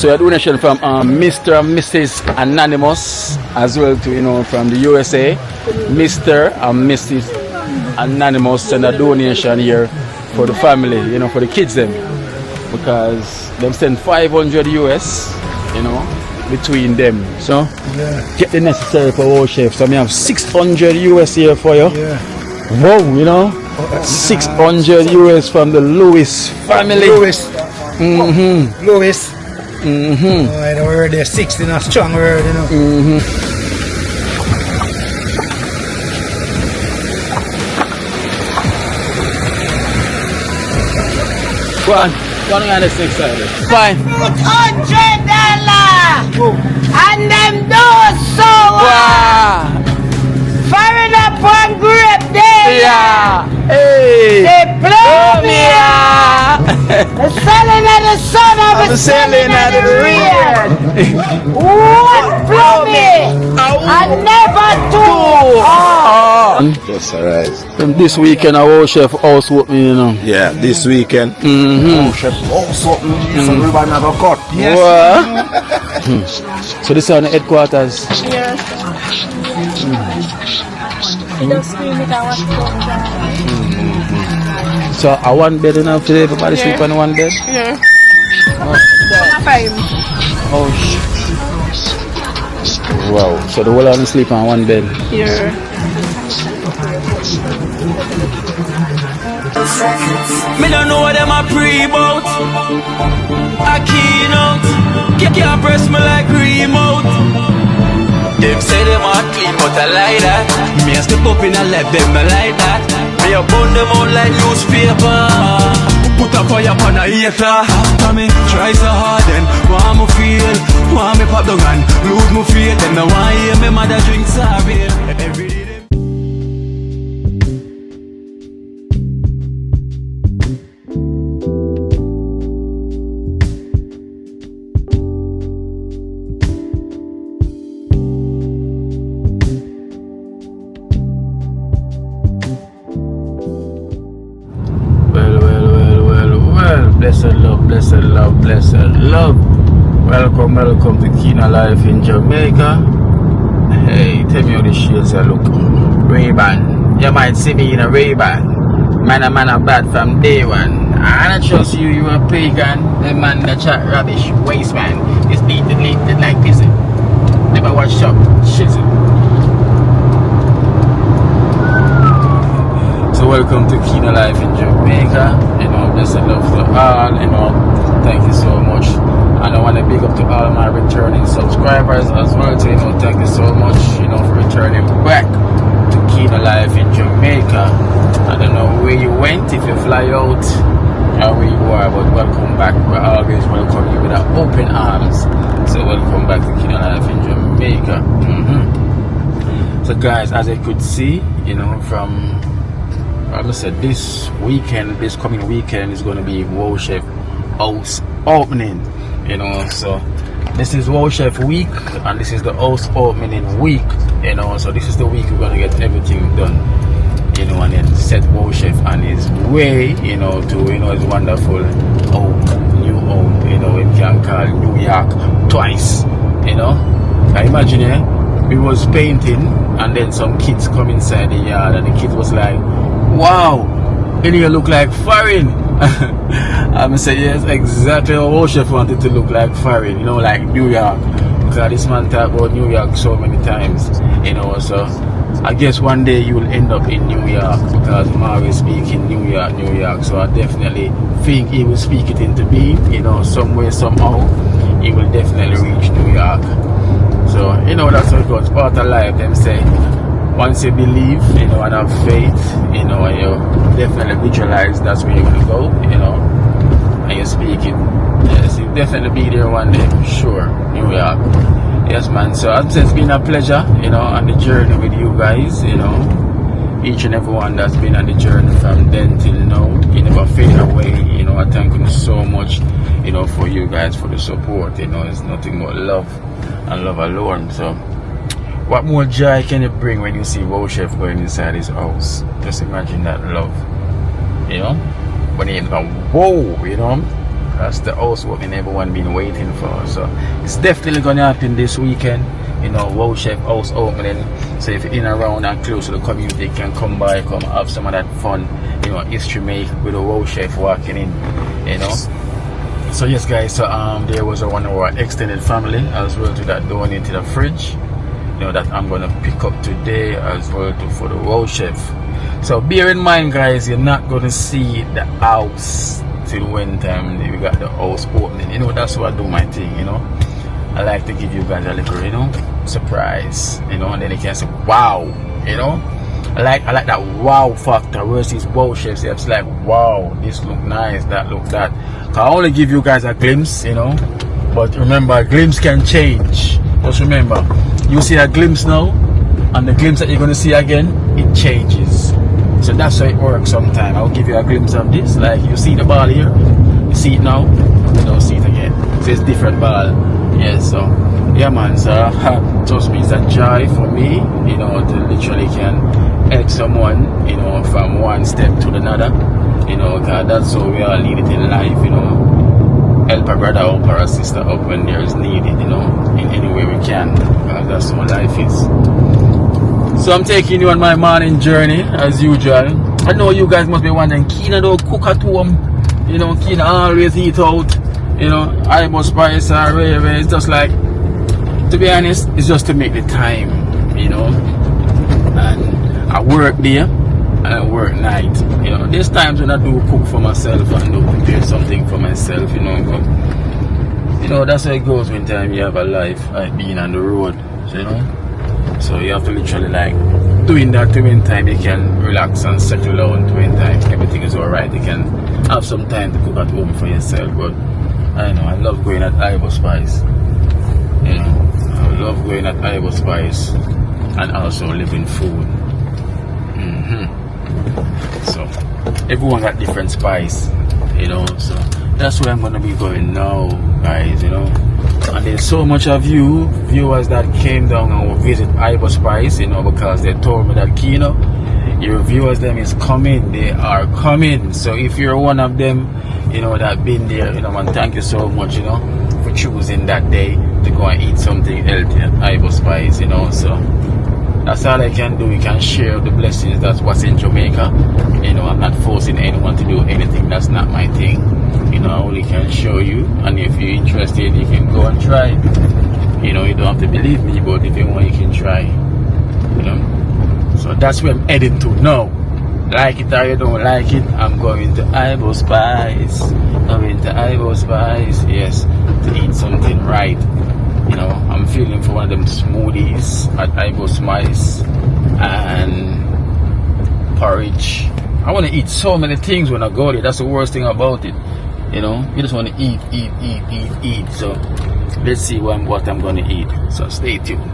So a donation from Mr. and Mrs. Anonymous as well to, you know, from the USA. Mr. and Mrs. Anonymous send a donation here for the family, you know, for the kids them. Because them send 500 US, you know, between them. So get the necessary for our chef. So we have 600 US here for you. Wow, you know. 600 US from the Lewis family. Lewis. Lewis. The word there, 16, a strong word, you know. Go on the next side. Fine. $100 and them doors so foreign up one grape there. Yeah. Hey. They blow me. The selling of the sun of the selling of the real. One blow me. And never two. Yes, alright. From this weekend, our chef house opening, you know. Yeah, this weekend. Chef house opening, so everybody have a cut. Yes. So this is on the headquarters. Yeah. Just scream it out. So a one bed enough for everybody sleep on one bed? Yeah. Oh shit. Wow. So the whole of them sleep on one bed? Yeah. Me don't know what them a pre-bout. A keynote. Can't press me like remote. Them say them a clean but I like that. Me a step up in a left them I like that. Me a burn them out like newspaper. Put a fire upon a hater. After me try so hard then want me feel. Want me pop down and lose me faith. Them no want hear me mother drink sorry. Every day them Blessed love. Welcome to Kina Life in Jamaica. Hey, tell me how the shades are look. Ray-Ban. You might see me in a Ray-Ban. Man a bad from day one. I don't trust you, you a pagan. The man that chat rubbish. Waste man. It's deleted like this. Never watch up. Shizzle. So welcome to Kina Life in Jamaica. You know, blessed love to all. You know, thank you so much. And I want to big up to all my returning subscribers as well. So, you know, thank you so much, you know, for returning back to Kina Life in Jamaica. I don't know where you went, if you fly out or where you are, but welcome back. We always welcome you with our open arms. So welcome back to Kina Life in Jamaica. So guys, as I could see, you know, from I said this coming weekend is going to be Wow Chef house opening, you know. So this is Wow Chef week and this is the house opening week, you know. So this is the week we're going to get everything done, you know, and then set Wow Chef on his way, you know, to, you know, his wonderful home, new home, you know, it can call New York twice, you know. I imagine we was painting and then some kids come inside the yard and the kids was like, wow, in here look like foreign. I'm say yes, exactly how our chef wanted to look like foreign, you know, like New York. Because this man talked about New York so many times, you know. So I guess one day you will end up in New York because Mario speaking New York. So I definitely think he will speak it into being, you know, some way, somehow he will definitely reach New York. So, you know, that's what it goes, part of life. Them say once you believe, you know, and have faith, you know, and you definitely visualize that's where you're going to go, you know, and you speak it, yes, you'll definitely be there one day, sure, New York. Yes, man. So it's been a pleasure, you know, on the journey with you guys, you know, each and every one that's been on the journey from then till now. You never fade away, you know. I thank you so much, you know, for you guys, for the support, you know. It's nothing but love and love alone. So what more joy can it bring when you see Wow Chef going inside his house? Just imagine that love, you know, when you go, whoa, you know, That's the house opening everyone been waiting for. So it's definitely gonna happen this weekend. You know, Wow Chef house opening. So if you're in around and close to the community, you can come by, come have some of that fun, you know, history make with a Wow Chef walking in, you know. So yes guys, so there was one of our extended family as well to that donated a fridge, you know, that I'm gonna pick up today as well for the Wow Chef. So bear in mind guys, you're not gonna see the house till when time we got the house opening. You know, that's why I do my thing, you know. I like to give you guys a little, you know, surprise, you know, and then you can say wow, you know. I like that wow factor. Where's these Wow Chefs? It's like wow, this look nice, that look that. I only give you guys a glimpse, you know. But remember, a glimpse can change. Just remember, you see a glimpse now, and the glimpse that you're gonna see again, it changes. So that's how it works sometimes. I'll give you a glimpse of this. Like you see the ball here, you see it now, you don't see it again. So it's different ball. Yeah, so yeah man, so trust me, it's a joy for me, you know, to literally can help someone, you know, from one step to another, you know, because that's how we all need it in life, you know. Help a brother up or a sister up when there is needed, you know, in any way we can, because that's how life is. So I'm taking you on my morning journey as usual. I know you guys must be wondering, Keena don't cook at home, you know, Keena always eat out, you know, I must spice or whatever. It's just like, to be honest, it's just to make the time, you know. And I work there and I work night, you know. There's times when I do cook for myself and do prepare something for myself, you know. But you know, that's how it goes when time you have a life, like being on the road, you know. So you have to literally like doing that to when time you can relax and settle down to when time everything is alright. You can have some time to cook at home for yourself. But I know I love going at Ivo Spice. You know, I love going at Ivo Spice and also living food. So everyone got different spice, you know. So that's where I'm gonna be going now, guys. You know, and there's so much of you viewers that came down and will visit Ivo Spice, you know, because they told me that Kino, your viewers them is coming. They are coming. So if you're one of them, you know, that been there, you know, man, thank you so much, you know, for choosing that day to go and eat something healthy at Ivo Spice, you know. So that's all I can do. We can share the blessings. That's what's in Jamaica. You know, I'm not forcing anyone to do anything. That's not my thing. You know, I only can show you, and if you're interested, you can go and try. You know, you don't have to believe me, but if you want, you can try. You know, so that's where I'm heading to now. Like it or you don't like it, I'm going to Ivo Spice. Going to Ivo Spice, yes, to eat something right. You know, I'm feeling for one of them smoothies at Ivo Spice and porridge. I want to eat so many things when I go there. That's the worst thing about it. You know, you just want to eat. So let's see what I'm going to eat. So stay tuned.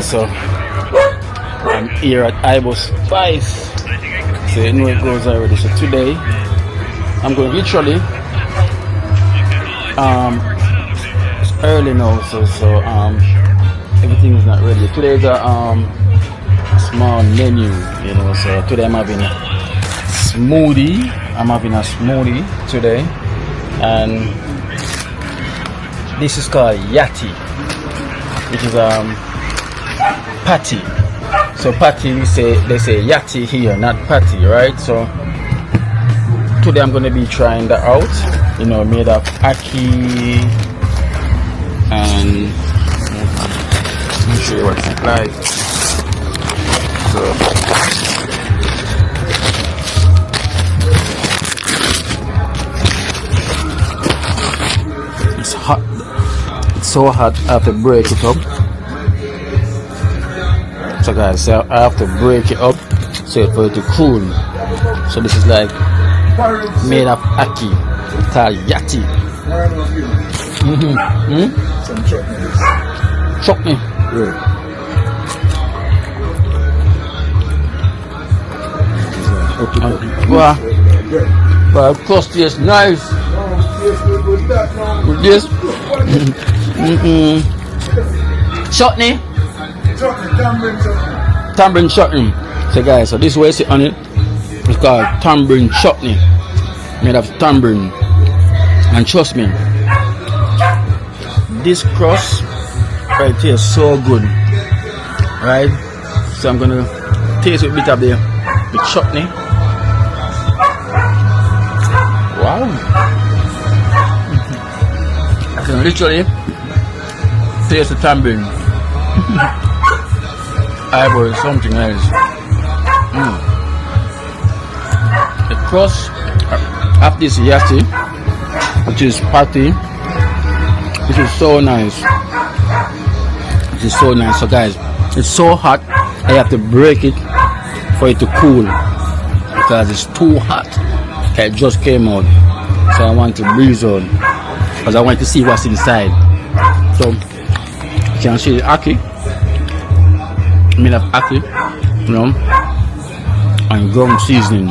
guys, so I'm here at Ibos Spice. So you know it goes already. So today I'm going literally it's early now, so everything is not ready. Today's a small menu, you know. So today I'm having a smoothie. Today, and this is called yati, which is patty. So patty, they say yati here, not patty, right? So today I'm gonna be trying that out, you know, made of ackee, and let me show you what it's like. So it's hot, it's so hot I have to break it up. So guys, so I have to break it up so for it to cool. So this is like made of ackee, called yati. Some chutney. Chutney. Yeah. Well, crust is nice. With this, chutney. Tamarind chutney. So guys, so this way sit on it. It's called tamarind chutney, made of tamarind. And trust me, this crust right here is so good, right? So I'm gonna taste a bit of the chutney. Wow! I can literally taste the tamarind. Eyeball is something else. The crust of this yati, which is patty, which is so nice. It is so nice. So guys, it's so hot I have to break it for it to cool because it's too hot. It just came out, so I want to breeze on because I want to see what's inside. So you can see the ackee, made of ackee, you know, and gum seasoning.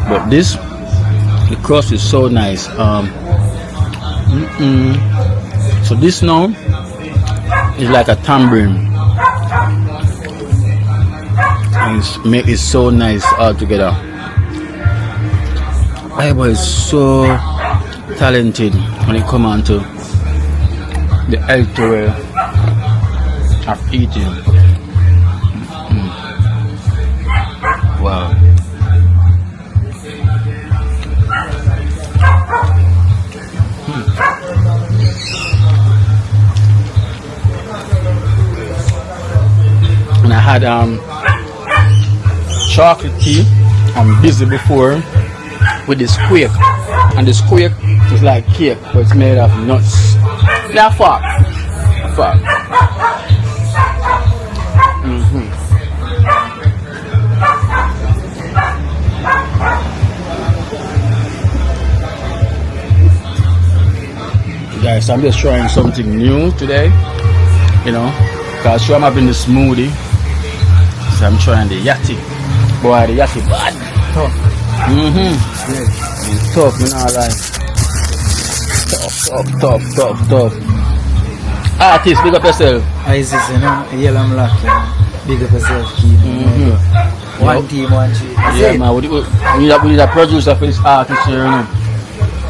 But this, the crust is so nice. So this now is like a tamarind, and make it so nice all together. Ibo is so talented when it comes on to the health way of eating. Wow. And I had chocolate tea. I'm busy before with this quake, and this quake is like cake, but it's made of nuts. Now fuck. Guys, I'm just trying something new today, you know, because I'm having the smoothie, so I'm trying the yati. Boy, the yati bad. It's tough, you know, like tough. Artist, big up yourself. Isis, you know, yellow and black, you know. Big up yourself, kid. One team, one tree. Yeah, man, we need a producer for this artist here, you know.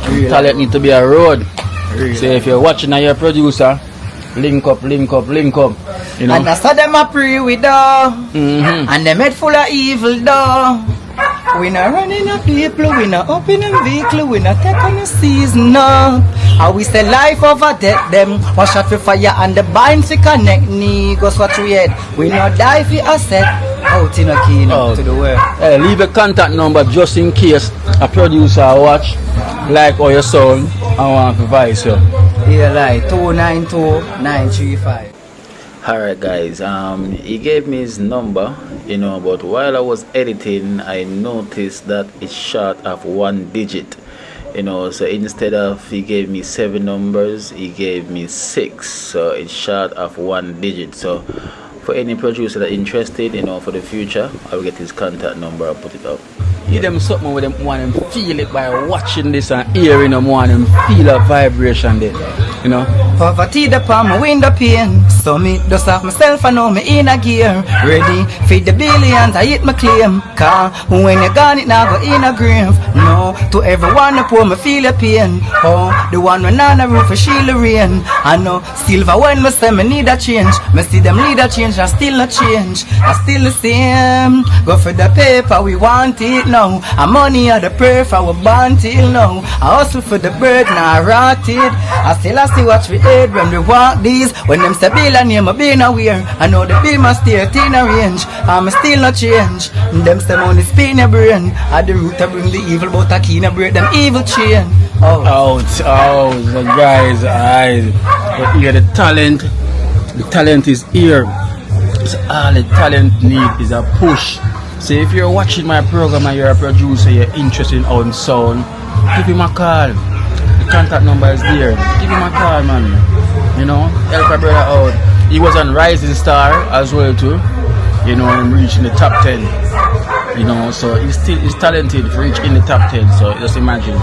Really? Talent need to be a road. Really? So if you're watching and you're a producer, link up, you know. And I saw them a pray with and them head full of evil though. We not running up people, we not opening vehicle, we not taking a season up. How we say life over death them. One shot for fire and the bind to connect niggas what we had. We not die for a set out in a key to the world. Hey, leave a contact number just in case a producer watch, like or your sound, I want to advise you. Yeah, like 292-935. Alright guys, he gave me his number, you know, but while I was editing I noticed that it's short of 1 digit, You know, so instead of he gave me 7 numbers, he gave me 6. So it's short of 1 digit. So for any producer that interested, you know, for the future, I will get his contact number and put it up. Give them something with them want them feel it by watching this and hearing them, want them feel a vibration there, you know. Poverty the palm, my window pane. So me dust off myself, I know me in a gear. Ready, feed the billions, I hit my claim. Car, when you gone it now go in a grave. No, to everyone the poor, me feel your pain. Oh, the one when on the roof, I shield the rain. I know, silver when me say me need a change. Me see them need a change, I still a change. I still the same. Go for the paper, we want it now. And money are the prayer for we born till now. I hustle for the bread, now I rot it. I still watch we head when we walk these. When them say bill and name, I been aware. I know the bill must stay in a range. I'm still not change. Them say money spin your brain. At the root to bring the evil, but I can't break them evil chain. Oh, so guys, but here the talent is here. So all the talent need is a push. So if you're watching my program and you're a producer, you're interested in own sound, give him a call. The contact number is there. Give him a call, man. You know, help a brother out. He was on Rising Star as well too. You know, him reaching the top 10. You know, so he's talented for reaching the top 10. So just imagine.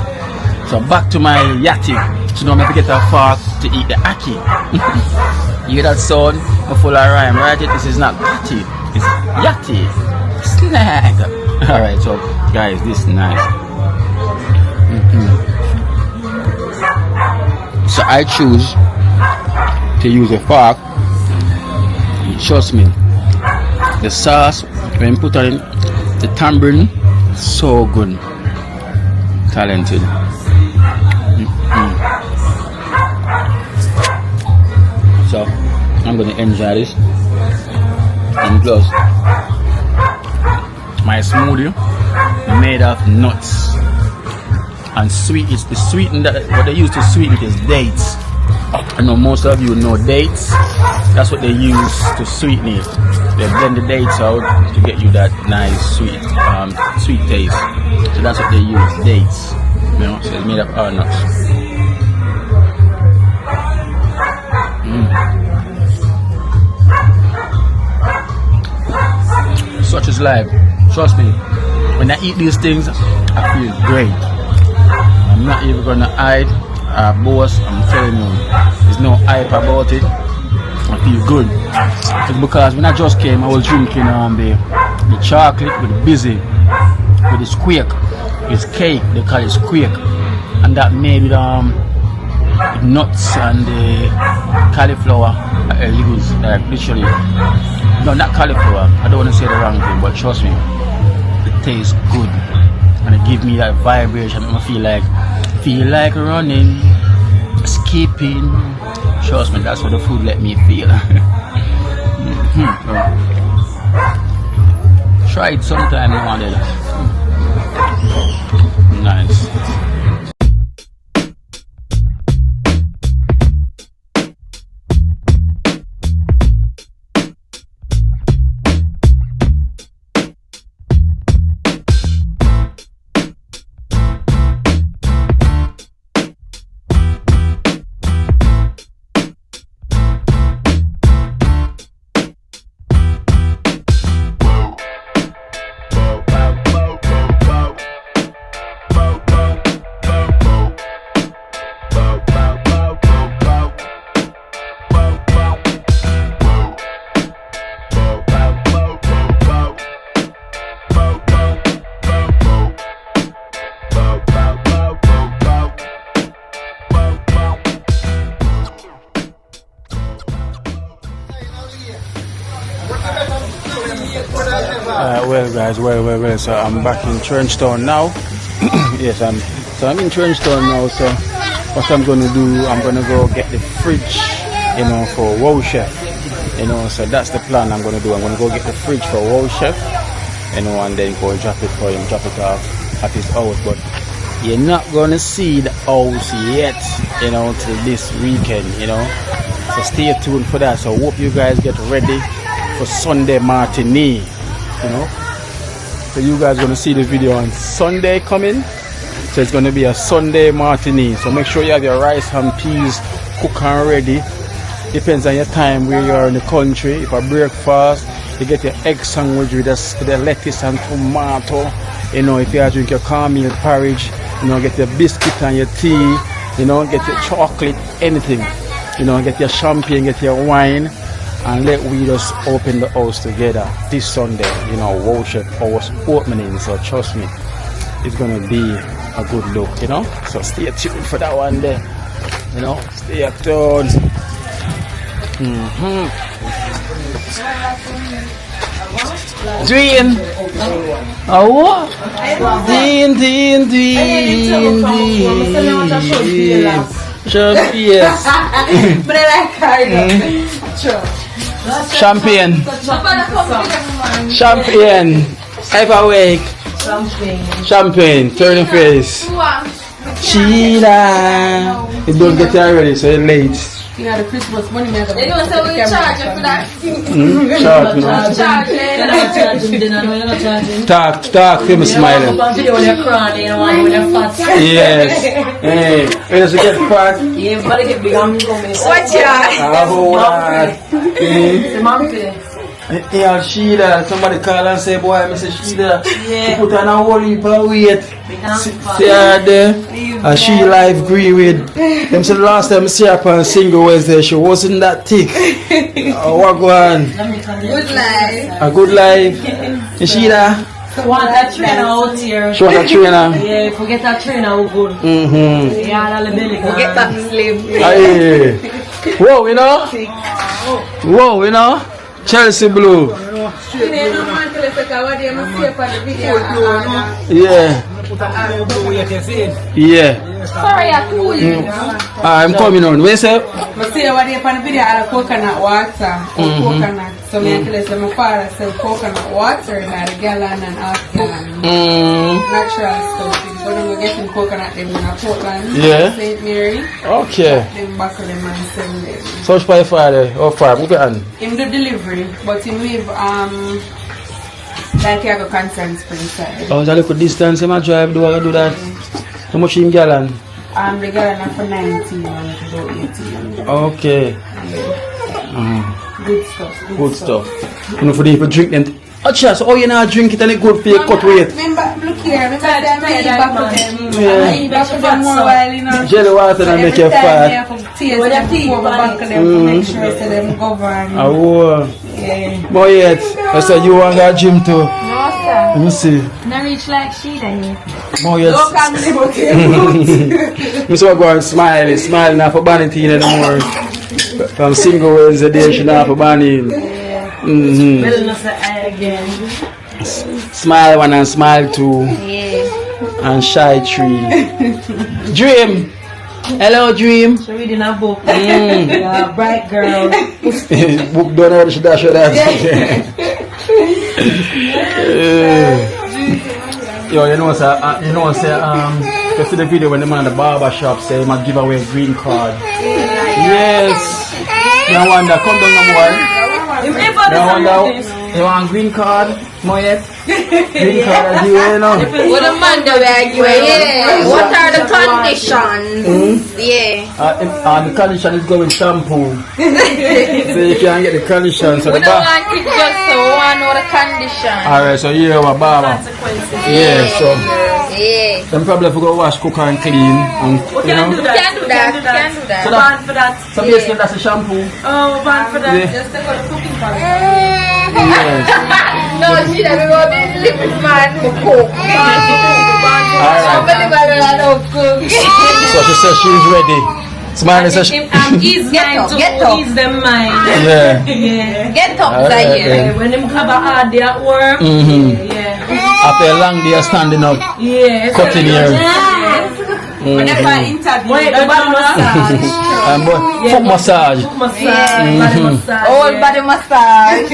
So back to my yachty. So now I get a fork to eat the ackee. You hear that sound? I'm full of rhyme, right? This is not patty, it's yachty. Snag. Alright, so guys, this is nice. So I choose to use a fork. Trust me, the sauce when put on the tambourine, so good. Talented. So I'm gonna enjoy this. And plus my smoothie made of nuts and sweet. It's the sweeten that what they use to sweeten it is dates. I know most of you know dates. That's what they use to sweeten it. They blend the dates out to get you that nice sweet taste. So that's what they use, dates. You know, so it's made of all nuts. Such is life. Trust me, when I eat these things, I feel great. I'm not even gonna hide or boast. I'm telling you, there's no hype about it. I feel good. It's because when I just came, I was drinking the chocolate with the busy, with the squeak. It's cake, they call it squeak, and that made with nuts and the cauliflower leaves, like literally. No, not cauliflower. I don't want to say the wrong thing, but trust me, it tastes good, and it gives me that vibration. I feel like running, skipping. Trust me, that's what the food let me feel. Try it sometime, you want it. Nice. Well guys, well, so I'm back in Trenchtown now. Yes, I'm in Trenchtown now, so what I'm gonna do, I'm gonna go get the fridge, you know, for Wow Chef, you know, so that's the plan I'm gonna do. I'm gonna go get the fridge for Wow Chef, you know, and then go drop it for him, drop it off at his house. But you're not gonna see the house yet, you know, till this weekend, you know, so stay tuned for that. So hope you guys get ready for Sunday matinee, you know. So you guys gonna see the video on Sunday coming, So it's going to be a Sunday martini. So make sure you have your rice and peas cooked and ready. Depends on your time where you are in the country. If a breakfast, you get your egg sandwich with the lettuce and tomato. You know, if you drink your cornmeal porridge, you know, get your biscuit and your tea. You know, get your chocolate, anything. You know, get your champagne, get your wine, and let we just open the house together this Sunday. You know, worship house opening. So trust me, it's gonna be a good look. You know, so stay tuned for that one there. You know, stay tuned. Dream. Oh, Dean. Champagne. Ever wake. Champagne. Turning face. Sheila. You don't get here already, so you're late. You know the Christmas money, man. They don't say we charge you for that. Charge, you know. Talk, film smiling. Yes. Hey, when does it get fat? Yeah, but I get big. Watch out. Yeah, Sheila, somebody call and say, boy, Mr. Sheila, you put on a whole heap of weight. See her there, and she life agree with. Them said the last time I see her on Single Wednesday, she wasn't that thick. What go on? Good life. A good life. And Sheila? Want that trainer out here. She want a trainer? Yeah, forget that trainer, we good. Yeah, all the belly. Forget that slim. Aye. Whoa, you know? Whoa, you know? Chelsea Blue. Yeah. Yeah. Sorry, I cool you. I'm coming on. Where's it? I see what they on the video are coconut water. Coconut. So me and tell my father sell coconut water in the gallon and half gallon. Natural stuff. But I'm getting coconut them in Portland. Yeah. St. Mary. Okay. Them back of them and sell them. Search by father or farm. Look at him. Him do delivery, but him live like you have a concern spring side. Oh, that little distance him a drive, do I do that? How much in gallon? The gallon for 19 and it's about 18. Okay. Good stuff. Good stuff. You know, for the people drink them. Oh, so you not drink it and it good for your cut weight. Remember, look here, remember that I back of them. Yeah. I back of them more while, you know. Jelly water and make you fat. I have to taste them before I back of them to make sure so them govern. Oh, Yeah. boy, yet. I said you want to go gym too. No, sir. Let me see. Not reach like she then. Boy, yes. Don't come to the So I go and smile now for banning in the morning. From Single Wednesday, she now for banning. Smile one and smile two. Yeah. And shy tree. Dream. Hello, Dream. She's reading a book. Yeah, bright girl. Book done already, should that. Yo, you know, sir, you see the video when the man at the barber shop say he might give away a green card. Yes. No wonder, come down number one. No wonder, you want green card? No yet? Green card as you know. What a man do we give? Yeah. What are the conditions? Yeah. The condition is going shampoo. So you can't get the condition. So We don't want it just so we want to know the condition. alright, so you have a barber. Yeah, so Yeah. them probably have to go wash, cook and clean. And, you know? We can do that. We can do that. Ban for that. So basically that's a shampoo. Oh, ban for that. Yeah. Just take out the cooking part. Yes. No, she doesn't go to the living man to cook. Alright. So she says she's ready. Smiley says she... Ease mine to ease them mind. Yeah. Yeah. Get up, Alright, Zaire. then. When them have a hard day at work. Yeah. After a long day of standing up, Yeah. cutting here. Whenever I interview, the body massage. And foot massage. Body massage. Whole body massage.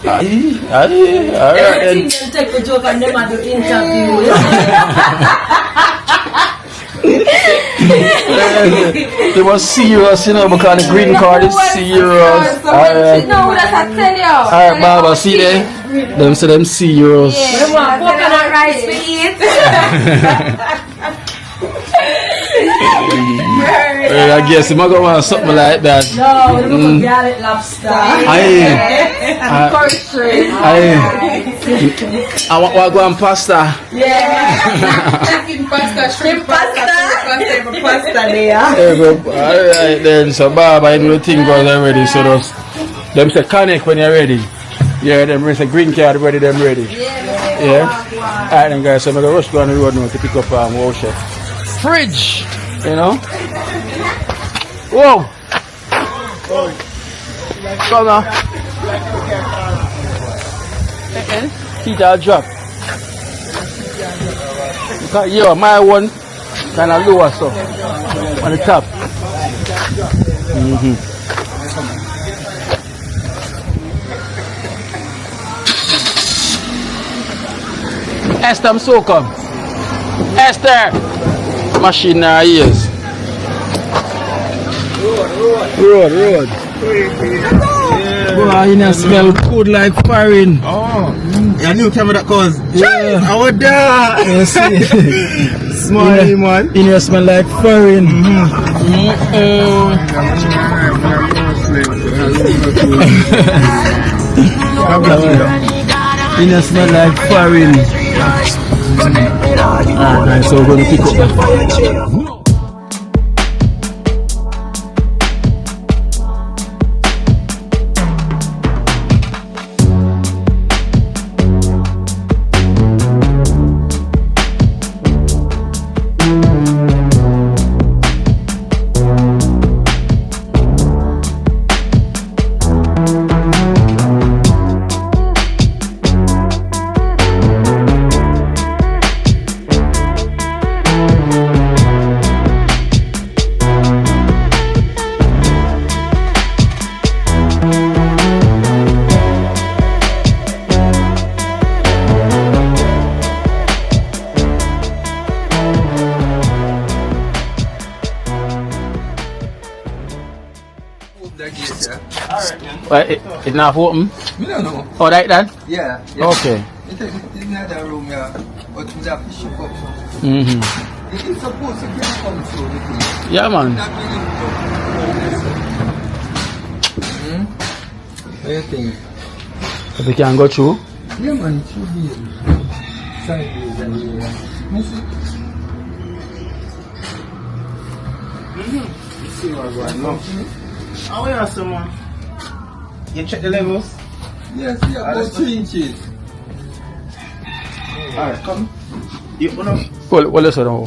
Alright Everything then. can take a joke and them at the interview. It was serious, you know, because the green card is serious. Alright. No, that's I tell you. Alright, Baba, see there? Them say them serious. Coconut rice we eat. Well, I guess I'm gonna want something like that. No, we don't garlic lobster. I want go on pasta. Chicken pasta, shrimp pasta, pasta there. Alright then, so Baba, you know the thing goes already, so those, them say connect when you're ready. Yeah, them say green card ready, them ready. Yeah. Alright then guys, so I'm gonna rush go on the road now to pick up wash it. Fridge! You know? Whoa! Come now. Feet are drop. Because yeah, my one kind of lower so on the top. Esther, I'm so come. Esther! Machine ears. Road. Boy, you smell good like foreign. Oh, a new camera that cause. Yeah. I would die. You see? Small man. You smell like foreign. You smell like foreign. Alright, so we're going to pick up. It's not open? Me don't know. Oh, like that? Yeah. Okay. It's another room, yeah. But we have to ship up. Mm-hmm. It's supposed to come through the thing. Yeah, man. Not really. What do you think? If we can go through? Yeah, man, it should be sideways and here. See what's going on. Oh, yeah, someone. You check the levels? Yes, yeah, about 3 inches. Alright, come. You put up. What is it? Well,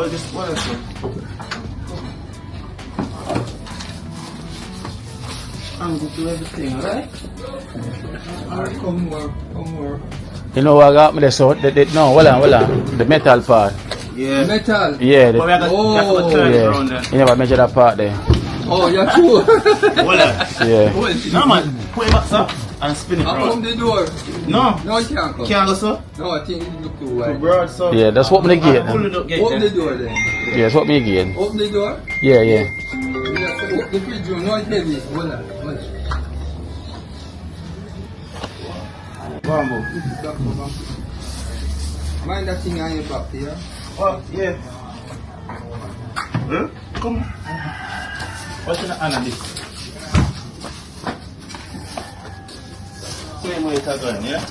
just what is it? I'm going to do everything, alright? Alright, come more. You know what got me there? So, no, hold on. The metal part. Yeah. Metal. Yeah. But we have to turn it around there. You never measure that part there. Oh, you're true. Hold on. Yeah. No, man. Put it back, sir. And spin it I'll around. come the door. No. No, it can't come. Can't go, sir? No, I think it look too Too wide. broad, so. Yeah, that's what me get. Pull it up, get Open the there. door then. Yeah, that's what me again. Open the door. Yeah. You have to open the fridge door. No, it's heavy. Hold on. Bamboo. Mind that thing on your back here. Oh, yeah. Huh? Come on. What's in the hand of this? Same way it's going, yeah?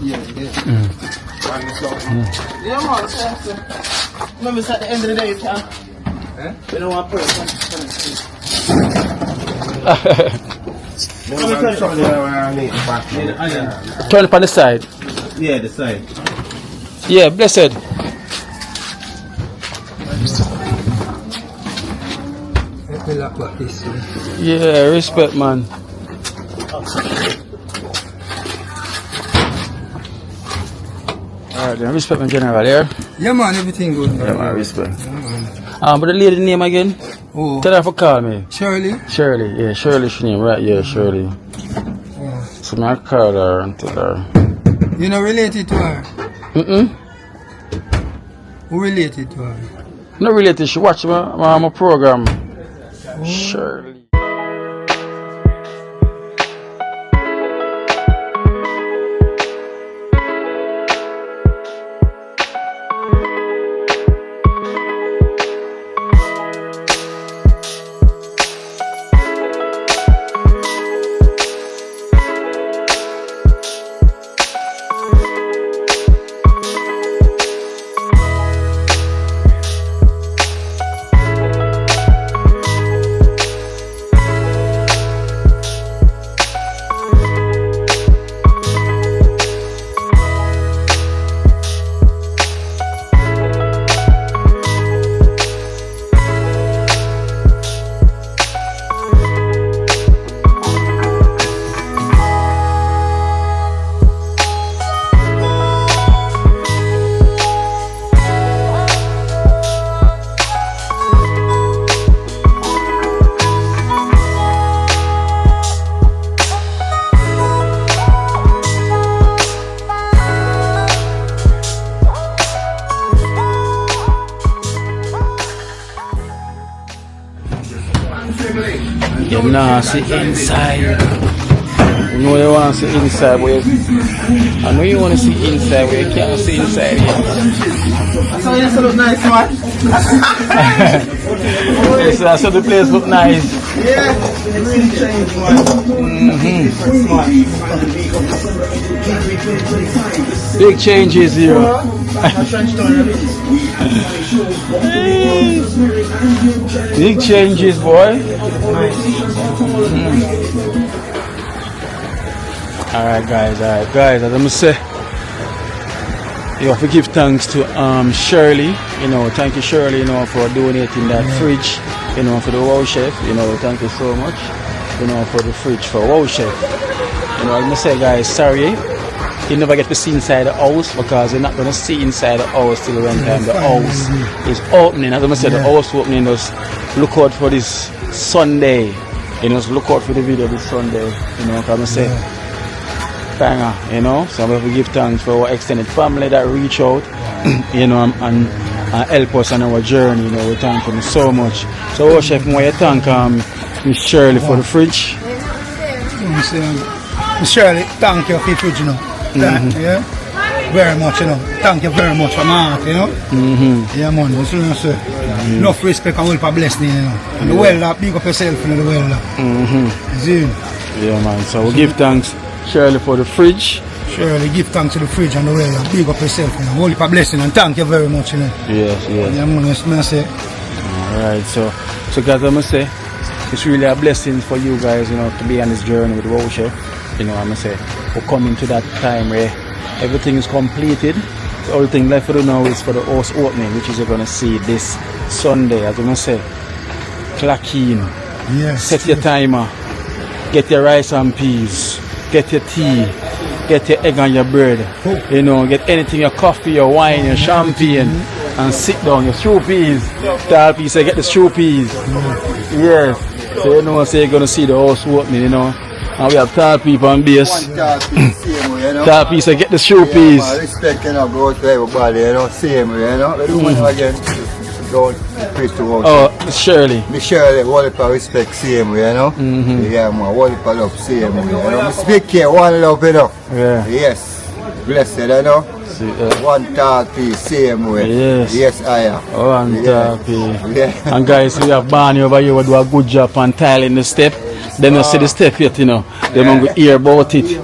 Yeah. Yeah, man, so. Remember, it's at the end of the day, you can't. We don't want to put it on. Turn it on the side. Yeah, the side. Yeah, blessed. Let me lock back this way. Yeah, respect, man. Alright, then respect my general here. Yeah, man, everything good. Yeah, man, respect. But the lady name again? Oh, Tell her to call me. Shirley? Shirley, yeah, Shirley she name, right? Yeah, Shirley. So I call her and tell her. You not related to her? Who related to her? Not related, she watch my program. Shirley. nah see inside. You know you want to see inside, but I know you want to see inside, but you can't see inside yet. So you look nice, man. Yes, so the place look nice. Yeah, really changed, man. Big changes here. Big changes, boy. Alright guys, as I'm say, you have to give thanks to Shirley, you know, thank you Shirley, you know, for donating that fridge, you know, for the Wow Chef, you know, thank you so much, you know, for the fridge for Wow Chef. You know, I'm gonna say guys, sorry, you never get to see inside the house because you're not gonna see inside the house till when time the house is opening. As I'm gonna say, the house opening, just look out for this Sunday, you know, just look out for the video this Sunday, you know, I'm gonna say. Banger, you know, so we give thanks for our extended family that reach out, you know, and help us on our journey, you know, we thank them so much. So, Chef, I thank Miss Shirley for the fridge. Miss Shirley, thank you for the fridge, you know. Yeah, very much, you know. Thank you very much from my heart, you know. Yeah, man, that's what I say. Enough respect and help a blessing, you know. And the well, big up yourself, you know, the well. Yeah, man, so we give thanks. Shirley for the fridge. Shirley, give thanks to the fridge and the well and big up yourself, you know. Holy for blessing and thank you very much, you know. Yes. Yeah, man, that's what I say. Alright, so guys, I must say, it's really a blessing for you guys, you know, to be on this journey with Wow Chef. You know, I must say, we're coming to that time where everything is completed. The only thing left for now is for the house opening, which is you're going to see this Sunday. As I must say, clock in, set your timer, get your rice and peas, get your tea, get your egg and your bread, you know, get anything, your coffee, your wine, your champagne, and sit down, your stew peas. Tall peas, say get the stew peas. Yes. So you know, say you're going to see the house opening, you know. And we have tall people on base. Tall peas, say get the stew peas. Respect, you know, go to everybody, you know, same way, you know. We do money again. Don't preach to us. Oh, Miss Shirley. Miss Shirlly, all of respect, same way, you know. Yeah, man, all of love, same way, you know. Speak here, one love, you know. Yeah. Yes. Blessed, you know. One tall piece, same way. Yes, I am. One tall piece. Yeah. And guys, we have Barney over here who do a good job on tiling the step. They don't see the step yet, you know. They don't hear about it.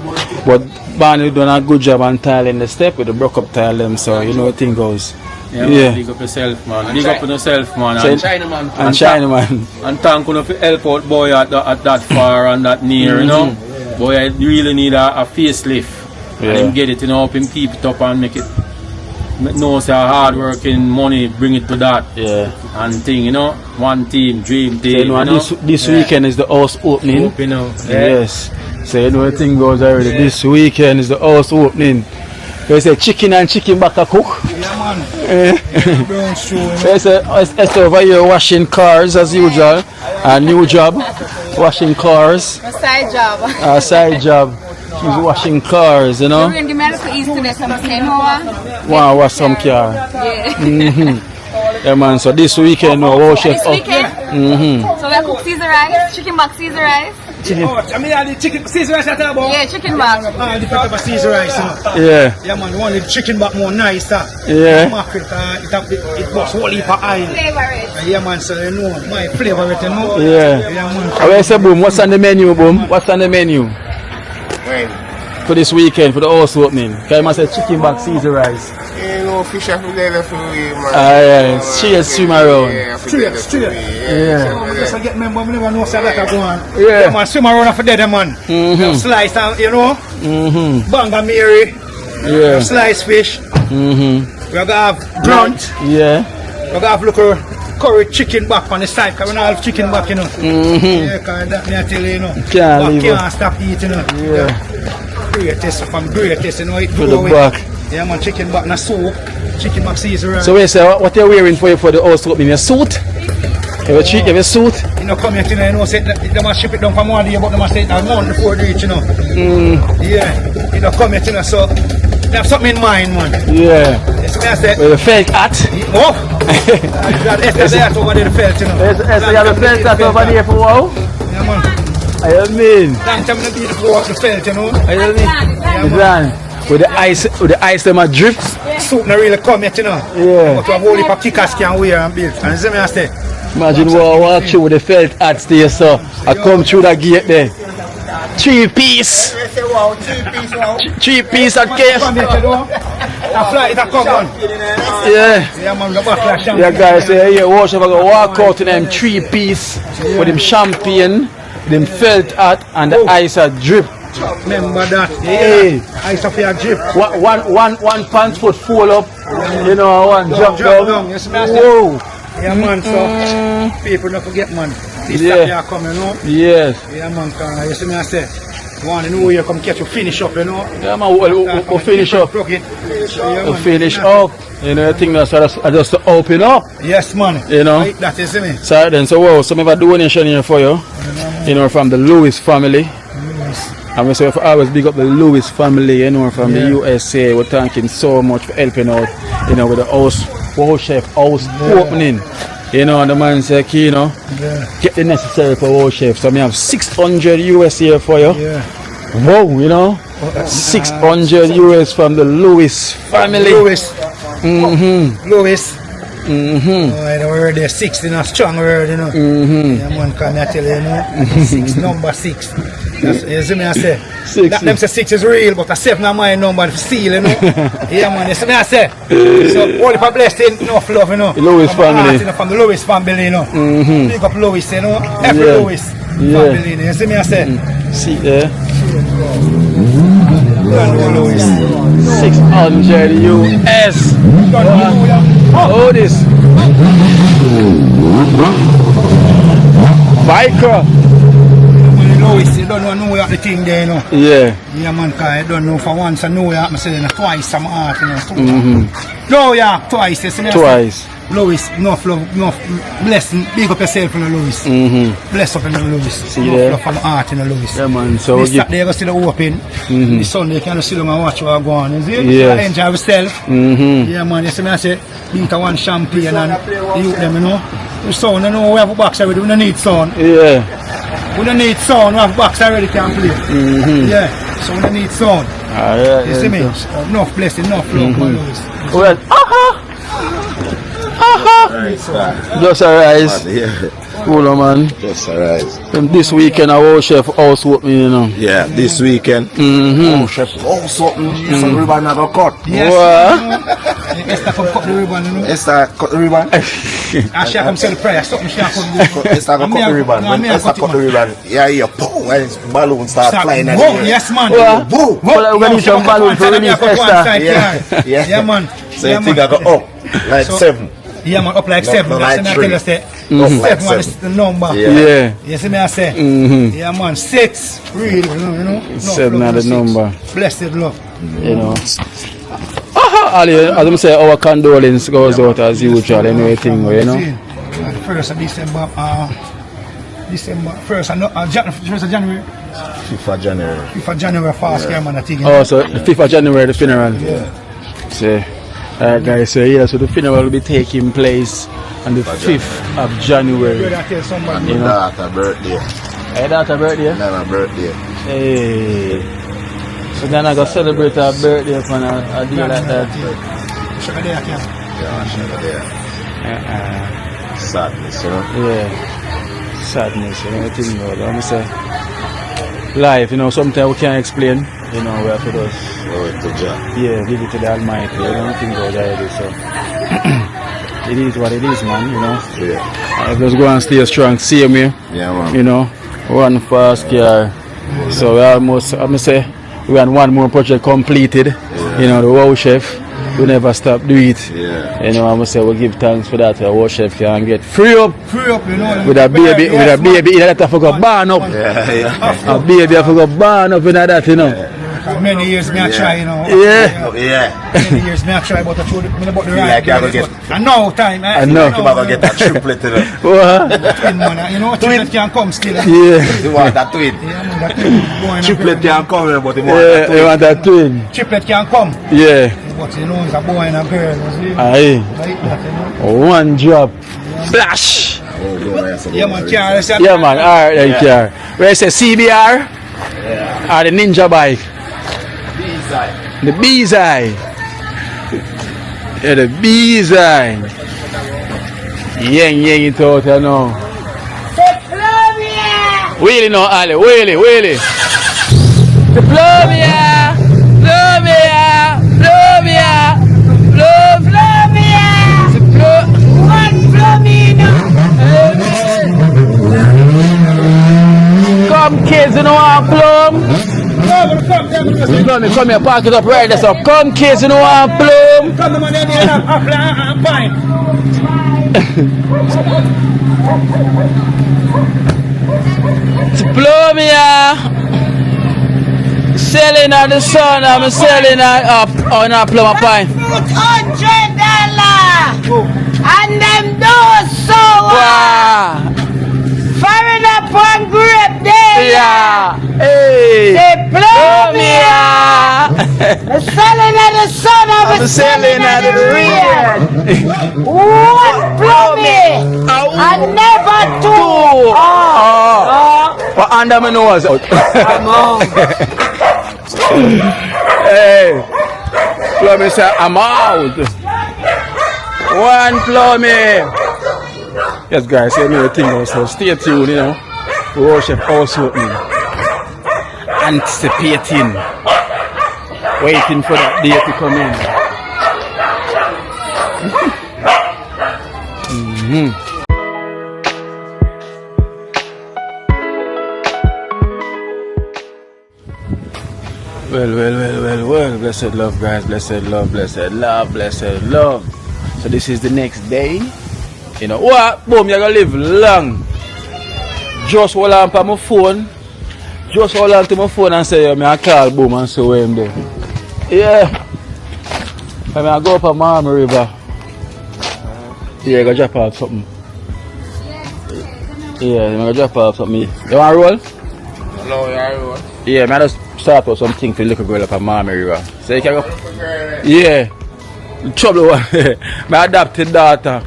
But Barney done a good job on tiling the step with the broke up tile them, so you know how thing goes. Yeah, man, big up yourself, man. Big up on yourself, man. And Chinaman. And Chinaman. And thank you for help out boy at that far and that near, you know. Boy, I really need a facelift. And him get it, you know, up him keep it up and make it. Know say hard working money bring it to that. Yeah. And thing, you know. One team, dream team. So, you know, this weekend is the house opening. Yes. So you know the thing goes already. This weekend is the house opening. They say chicken and chicken back a cook. Yeah, man. They say Esther over here washing cars as usual. A new job, washing cars. A side job. A side job. She's washing cars, you know. We're going to give me a little east today, so I'm saying, wow, wash some car. Yeah. Yeah, man. So this weekend, no, Wow Chef. This weekend? So we cook Caesar rice, chicken back Caesar rice. Chicken. Oh, I mean, the chicken Caesar rice at about? Yeah, chicken back. The type of Caesar rice, you know. Yeah. Yeah, man, one the chicken back more nice, Yeah. It was whole heap of oil. Favorite. Yeah, man, so you know, my favorite, you know. Yeah. Yeah, man. I will say, Boom, what's on the menu, Boom? What's on the menu? For this weekend, for the house opening. Can I say chicken back Caesar rice? You know, fish are together for you, man. Yeah, straight swim around. Straight. Yeah. Just get member, we never know so that I go on. Yeah. Man, swim around for dead, man. Slice, you know. Banga Mary. Yeah. Slice fish. We're going to have grunt. Yeah. We're going to have look curry chicken back on the side, because we don't have chicken back, you know. Yeah, because that me I tell you, you know. Can't stop eating, you know. Yeah. Greatest from greatest, you know. It To the back. Yeah, man, chicken back in a soup. Chicken back Caesar. So wait, sir, what you're wearing for the house opening? Your suit? You have a suit? You know, come here, you know, say they must ship it down from 1 day, but they must say it down one before they reach, you know. Yeah, you know, come here, you know, so they have something in mind, man. Yeah. Yes, I said. With a felt hat? Oh! That's over there, the felt, you know. Yes, you have a felt hat over there for wow? Yeah, Yeah, man. I mean. Long time to be the floor of the felt, you know. I mean. With the ice them a drip. Soup not really come yet, you know. Yeah. But we have only for kickers can wear and build. And see me I say. Imagine what I walk through with the felt hats there, so I come through that gate there. 3 piece. 3 piece at case. Yeah. Yeah, guys, yeah, watch if I go walk out in them 3 piece with them champagne, them felt hat, and the ice a drip. Remember that. Hey. Ice of your drip. One pants foot full up, you know, one jump down. Whoa. Yeah, man, so people don't forget, man. This Yeah. Saturday come, you know. Yes. Yeah, man, cause you see me I say, one in New Year come catch you finish up, you know. Yeah, man, we'll finish up. We'll finish up. You know, I think that's just to open up. Yes, man. You know. Right, that is me. So then, so wow, so I have a donation here for you. You know, from the Lewis family. And we say if I always big up the Lewis family, you know, from the USA. We're thanking so much for helping out, you know, with the house chef house opening. You know, and the man said, you know, get the necessary for house chef. So I have 600 US here for you. Yeah. Wow, you know, 600 US from the Lewis family. Lewis. Lewis. Oh, I know there 6 in a strong word, you know. Yeah, man, can I tell you, you know? 6, number 6. That's, you see me I say. That them say 6 is real, but a 7 is my number to seal, you know. Yeah, man, you see me I say. So, all if I blessed enough love, you know. Lewis family. You know, from the Lewis family, you know. Big up Lewis, you know. Every Lewis family, you know. You see me I say. See there. 600 US. Oh, this. Biker. Lewis, you don't know New York the thing there, you know. Yeah. Yeah, man, cause I don't know for once in New York, I'm saying twice some art, you know. New York, twice, you see me? Twice. Lewis, enough love, enough blessing, big up yourself, you know, Lewis. Bless up in the Lewis. See enough there? love from art, you know, Lewis. Yeah, man, so this Saturday, you go see the open. This Sunday, you can sit down and watch what go on, you see? Yes. So enjoy yourself. Yeah, man, you see me, I say, beat a one champagne and you them, you know. The sound, you know, we have a box already, we don't need sound. Yeah. We don't need sound, we have a box already, can play. Yeah, so we don't need sound. Alright. You see me? Enough blessing, enough love, man, Lewis. Well, just arise. Cool, man. Just arise. And this weekend, our chef house opening, you know. Yeah, this weekend. Chef house opening. Some ribbon not a cut. Yes. Esther come cut the ribbon, you know. Esther cut the ribbon. I shall come sell the prayer. Something she cut the Esther cut the ribbon. When Esther cut the ribbon, yeah, boom, when balloon start flying. Yes, man. Boom. Well, we're going to need some balloon for release Esther. Yeah, man. So you think I go up like 7? Yeah, man, up like 7. Like 3. 7 is the number. Yeah. You see me, I say? Yeah, man, 6. Really, you know. 7 are the number. Blessed love. You know. Ali, as I say, our condolence goes out as usual, anything, you know. 1st of December, 1st of January. 5th of January. 5th of January, fast, yeah, man, I think. Oh, so the 5th of January, the funeral. Yeah. So, alright, guys, so yeah, so the funeral will be taking place on the 5th of January. You know, daughter's birthday. Hey, daughter's birthday? My birthday. Hey. So then I go celebrate her birthday on a day like that. Sadness, you know? Yeah. Sadness, you know, I think about it. I'm say, life, you know, sometimes we can't explain. You know, we have to just give it to the Almighty. You know, nothing goes already, so it is what it is, man, you know. I just go and stay strong, same way. Yeah, man. You know, one fast car. So we almost, I'm say, we had one more project completed. You know, the wow chef. We never stop do it. You know, I must say we give thanks for that. Our chef can get free up, you know, with a baby, that I forgot burn up. A baby I forgot burn up in that, you know. Many years me I try, you know. Many years me I try, but I told me about the right. And now time, I know. You might get that triplet, you know. Twin, man, you know, triplet can come still. Yeah. You want that twin? Yeah, man, that twin. Triplet can come, but you want that twin. You want that twin? Triplet can come. Yeah. But you know, it's a boy and a girl. Aye. Like that, you know? One drop. Splash. Yeah, man, Charles. Yeah, man. Alright, then, car. Where it say CBR? Yeah. Or the Ninja bike? B-side. The B-side. Yeah, the B-side. Yang it out, you know. Wheelie no, Ali. Wheelie. Diplomia! Come kids, you know want plum? Come here, park it up right there. So come kids, you know want plum? Come on, I'm fine. Diplomia! Selling at the sun, I'm selling at up on a plum pine. $100 and them do so Wow! foreign up on grape day. Yeah! Hey! Diplomia! Selling at the sun, I'm selling at the rain. One plummy and never two. What under my nose? Come on. Hey! Plummy say I'm out. One plummy. Yes, guys, you know the thing also. Stay tuned, you know. The worship also with me. Anticipating. Waiting for that day to come in. Well. Blessed love, guys. Blessed love. So this is the next day. You know what? Boom, you're gonna live long. Just hold on to my phone. Just hold on to my phone and say, I call Boom and say where I'm there. Yeah. I go up a Marmy River. Yeah, I go drop off something. Yeah, I'm gonna drop off something. You want to roll? No, I roll. Yeah, I just start with something for the little girl up a Marmy River. So you can go. Yeah. The trouble one. My adopted daughter.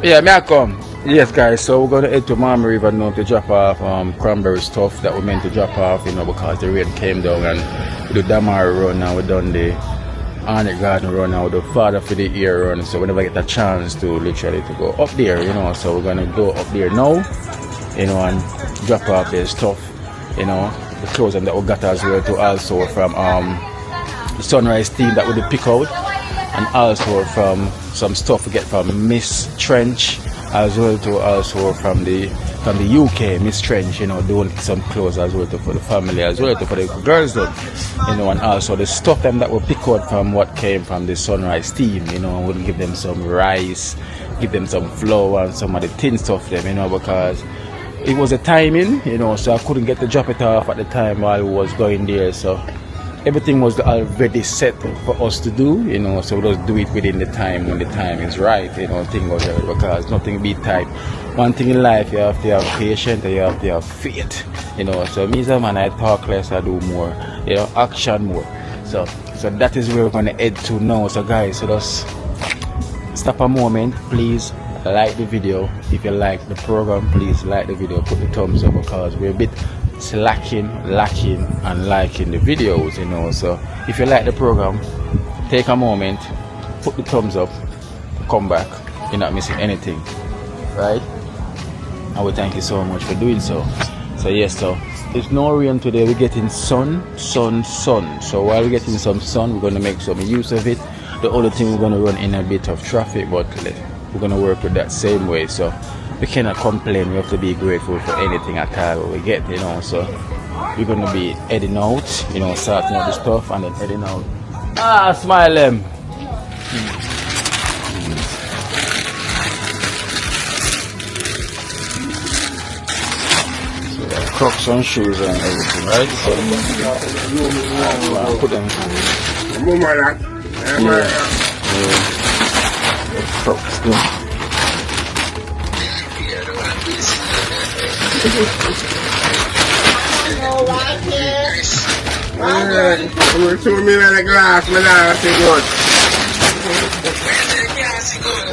Yeah, may I come? Yes, guys, so we're going to head to Marmy River now to drop off cranberry stuff that we meant to drop off, you know, because the rain came down, and we do Damari run now, we done the Arnett Garden run now, we do Father for the Year run, so we never get the chance to literally to go up there, you know, so we're going to go up there now, you know, and drop off their stuff, you know, the clothes that we got as well to also from the Sunrise team that we did pick out, and also from some stuff we get from Miss Trench, as well to also from the UK, Miss Trench, you know, doing some clothes as well to for the family, as well to for the girls, though, you know, and also the stuff them that we pick out from what came from the Sunrise team, you know, we'll give them some rice, give them some flour and some of the tin stuff them, you know, because it was a timing, you know, so I couldn't get to drop it off at the time while we was going there, so everything was already set for us to do, you know, so we just do it within the time when the time is right, you know, thing goes right, because nothing be tight. One thing in life, you have to have patience and you have to have faith, you know, so me as a man, I talk less, I do more, you know, action more, so that is where we're going to head to now. So guys, so just stop a moment, please like the video. If you like the program, please like the video, put the thumbs up, because we're a bit lacking and liking the videos, you know, so if you like the program, take a moment, put the thumbs up, come back, you're not missing anything, right? And we thank you so much for doing so. So yes, so there's no rain today, we're getting sun, so while we're getting some sun, we're going to make some use of it. The only thing, we're going to run in a bit of traffic, but we're going to work with that same way, so we cannot complain. We have to be grateful for anything at all we get, you know, so we're going to be heading out, you know, starting out the stuff and then heading out. Smile them. So Crocs and shoes and everything, right? So I'll put them. Yeah. Crocs too. We're 2 million glass, man, I think good.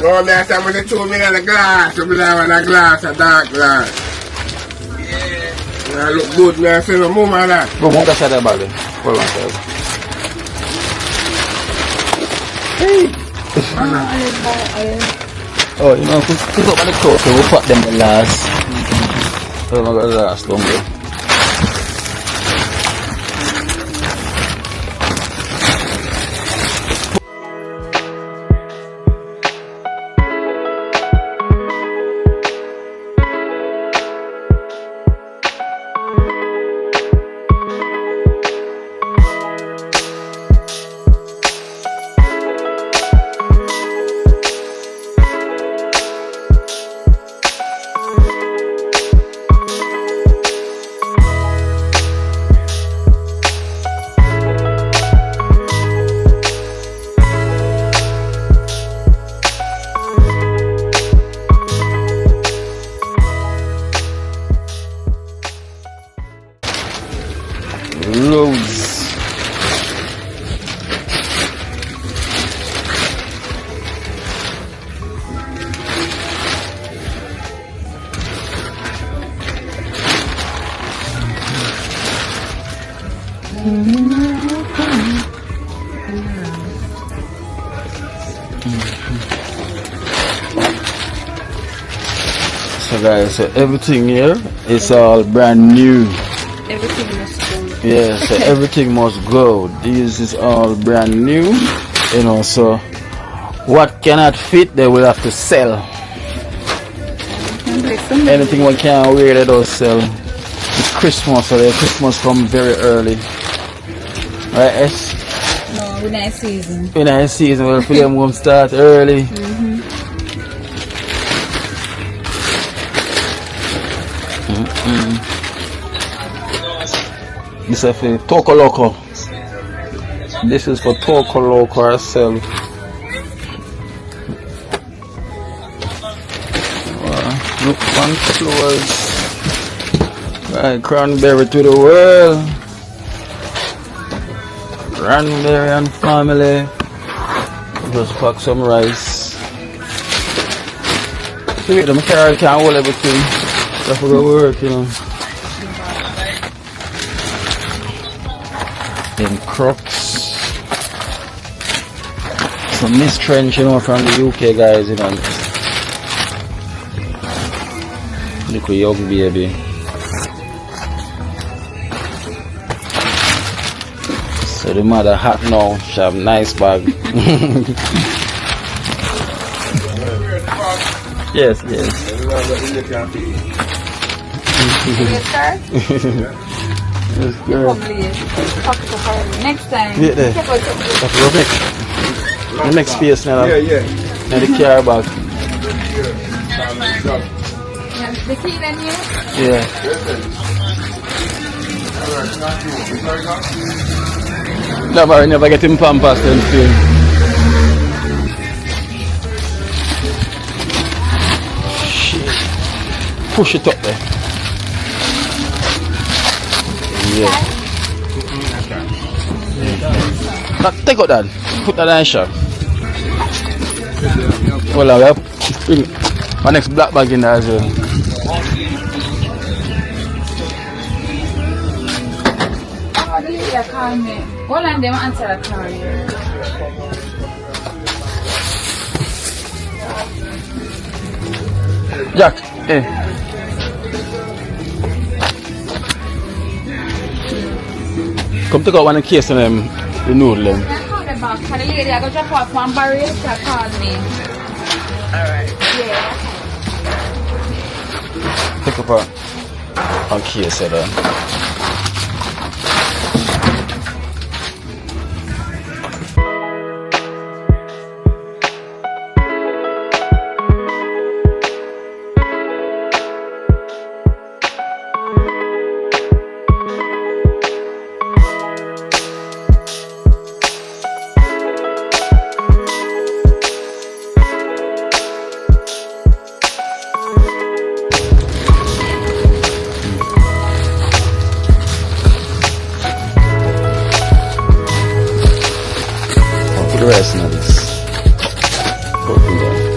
No, that's how much they told me in a glass. You have a glass, a dark glass. Yeah, look good, man. I say no more of that. Bro, won't say that about it. Hold on, sir. Oh, you know, pick up on the coat, so we'll put them the last. Oh my god, the last one, bro. Loads. So guys, so everything here is all brand new. Everything must go. Yeah, so everything must go. This is all brand new, you know, so what cannot fit they will have to sell. Anything one can't wear they don't sell. It's Christmas, so the Christmas come very early. Right, S? No, we're not season. In a season where for them will start early. This is for Toko Loco. This is for Toko Loco herself. Look, one flowers. Right, cranberry to the world. Cranberry and family. Just pack some rice. See, the carrot can't hold everything. That's for the work, you know. Then Crocs. Some Miss Trench, you know, from the UK guys, you know. Look at young baby. So the mother hot now, she have nice bag. Yes, yes. Yes, girl. Next time. Yeah, there. The next space now. Yeah. Now the car bag. The key then you? Yeah. Never get him pampas and feel. Shit. Push it up there. Yeah. Now take out that. Put that in shop. Well, I have my next black bag in there as well. Call me. All of them answer a call. Jack, hey. Come take out one case of them, the noodle them. I call them back. For the lady, I go drop off one barrel. She call me. Alright. Yeah. Pick up a case of them. The rest of this. Go through that.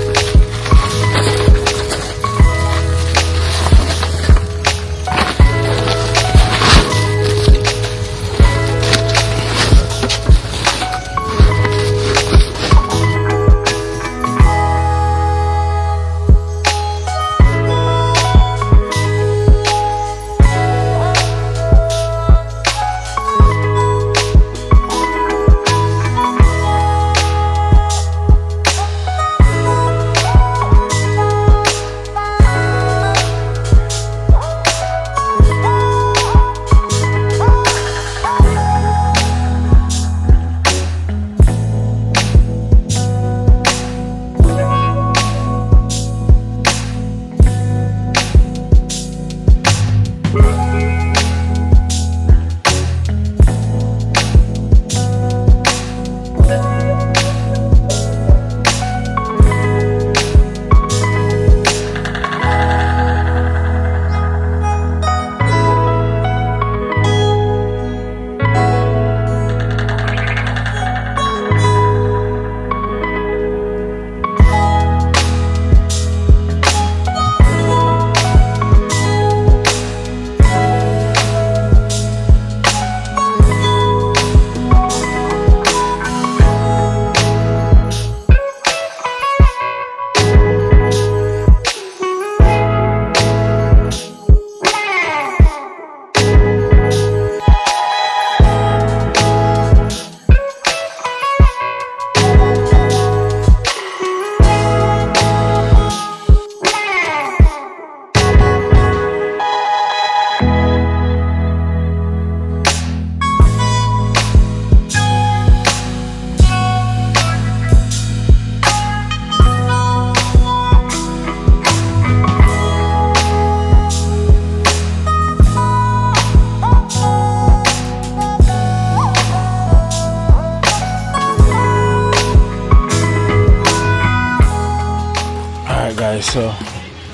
so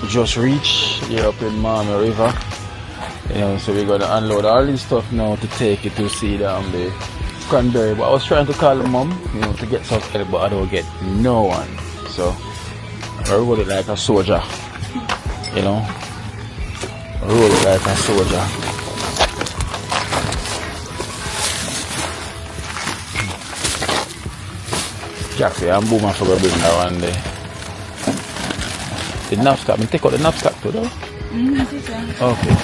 just reached here up in Mama River. You know, so we're gonna unload all this stuff now to take it to see the cranberry. But I was trying to call mom, you know, to get some help, but I don't get no one. So I roll it like a soldier, you know. Roll it like a soldier. Jackie, I'm booming for bring that one there. The knapsack, I take out the knapsack too though? Okay.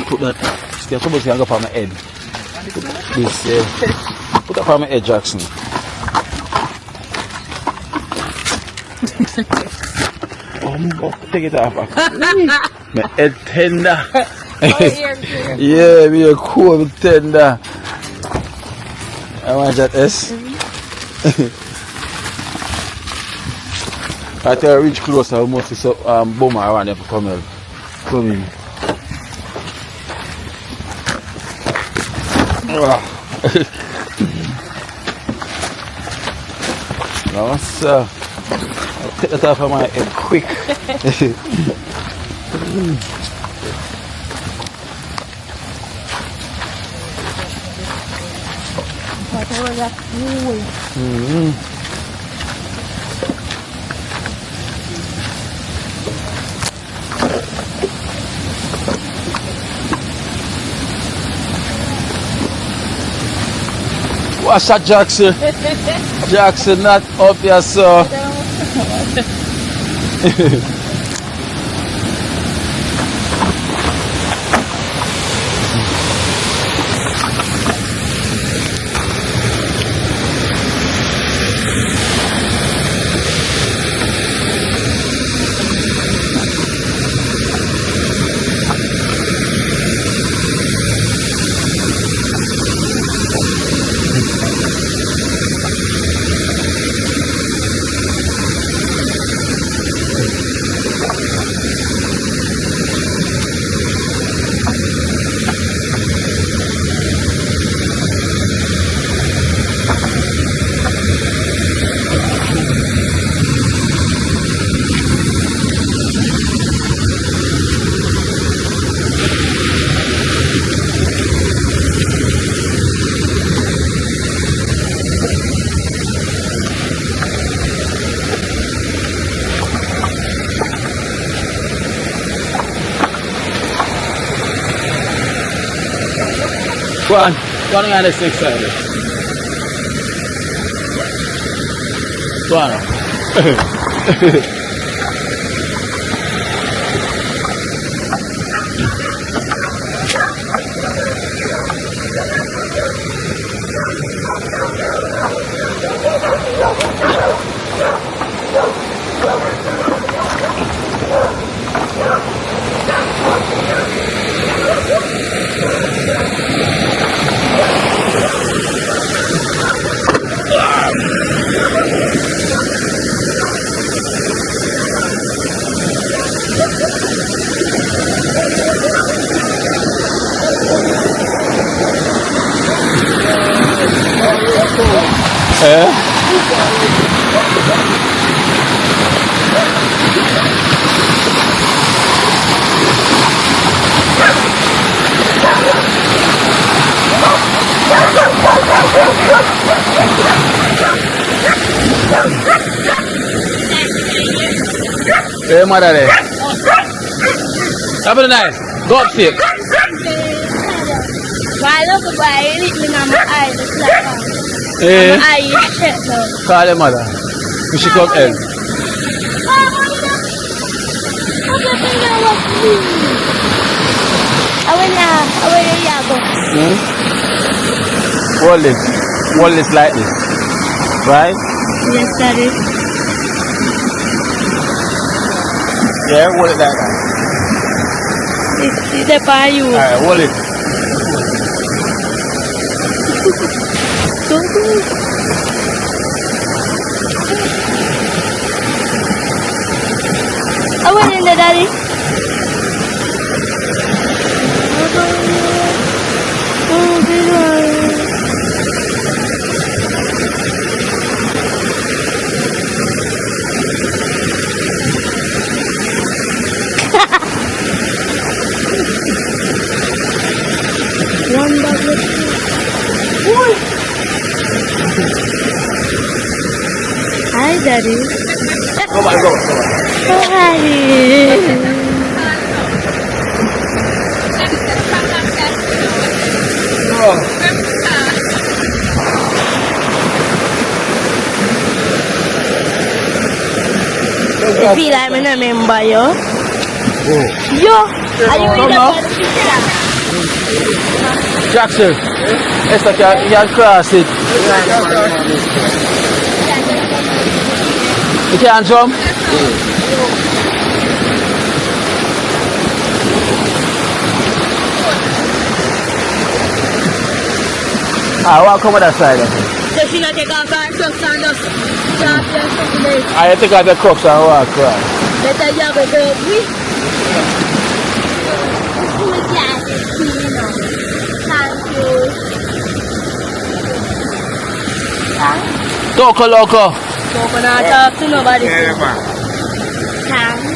Put that, somebody's going to go on my head. Put this, put that on my head, Jackson. Oh, take it off. My head tender. Yeah, we are cool tender. I want that S. I tell you, reach close, I must see bomber around there for come in. No, sir. I'll take that off of my head quick. What's that, Jackson? Jackson, not up here, sir. Go on the next side. Go on. Hey, mother there. Have a nice. Go up safe. Why look at why you hit me on my eye? Eh? My eye is shut now. Call your mother. We should come help. Hold it. Hold it like this. Right? Yes, Daddy. Yeah, hold it like that. It's the by you. Alright, hold it. Hi, Daddy. Go back. Oh, Daddy. I feel like I remember you. Yo, are you in the picture? Jackson, it's like you can cross it. You can't jump? I want to come on that side. So she not take off her socks and just drop your something there. I take out the crooks and walk across. Better you have a dog with. We can't see, you know. Thank you. Thanks. Toco loco. Don't wanna talk to nobody. Thanks.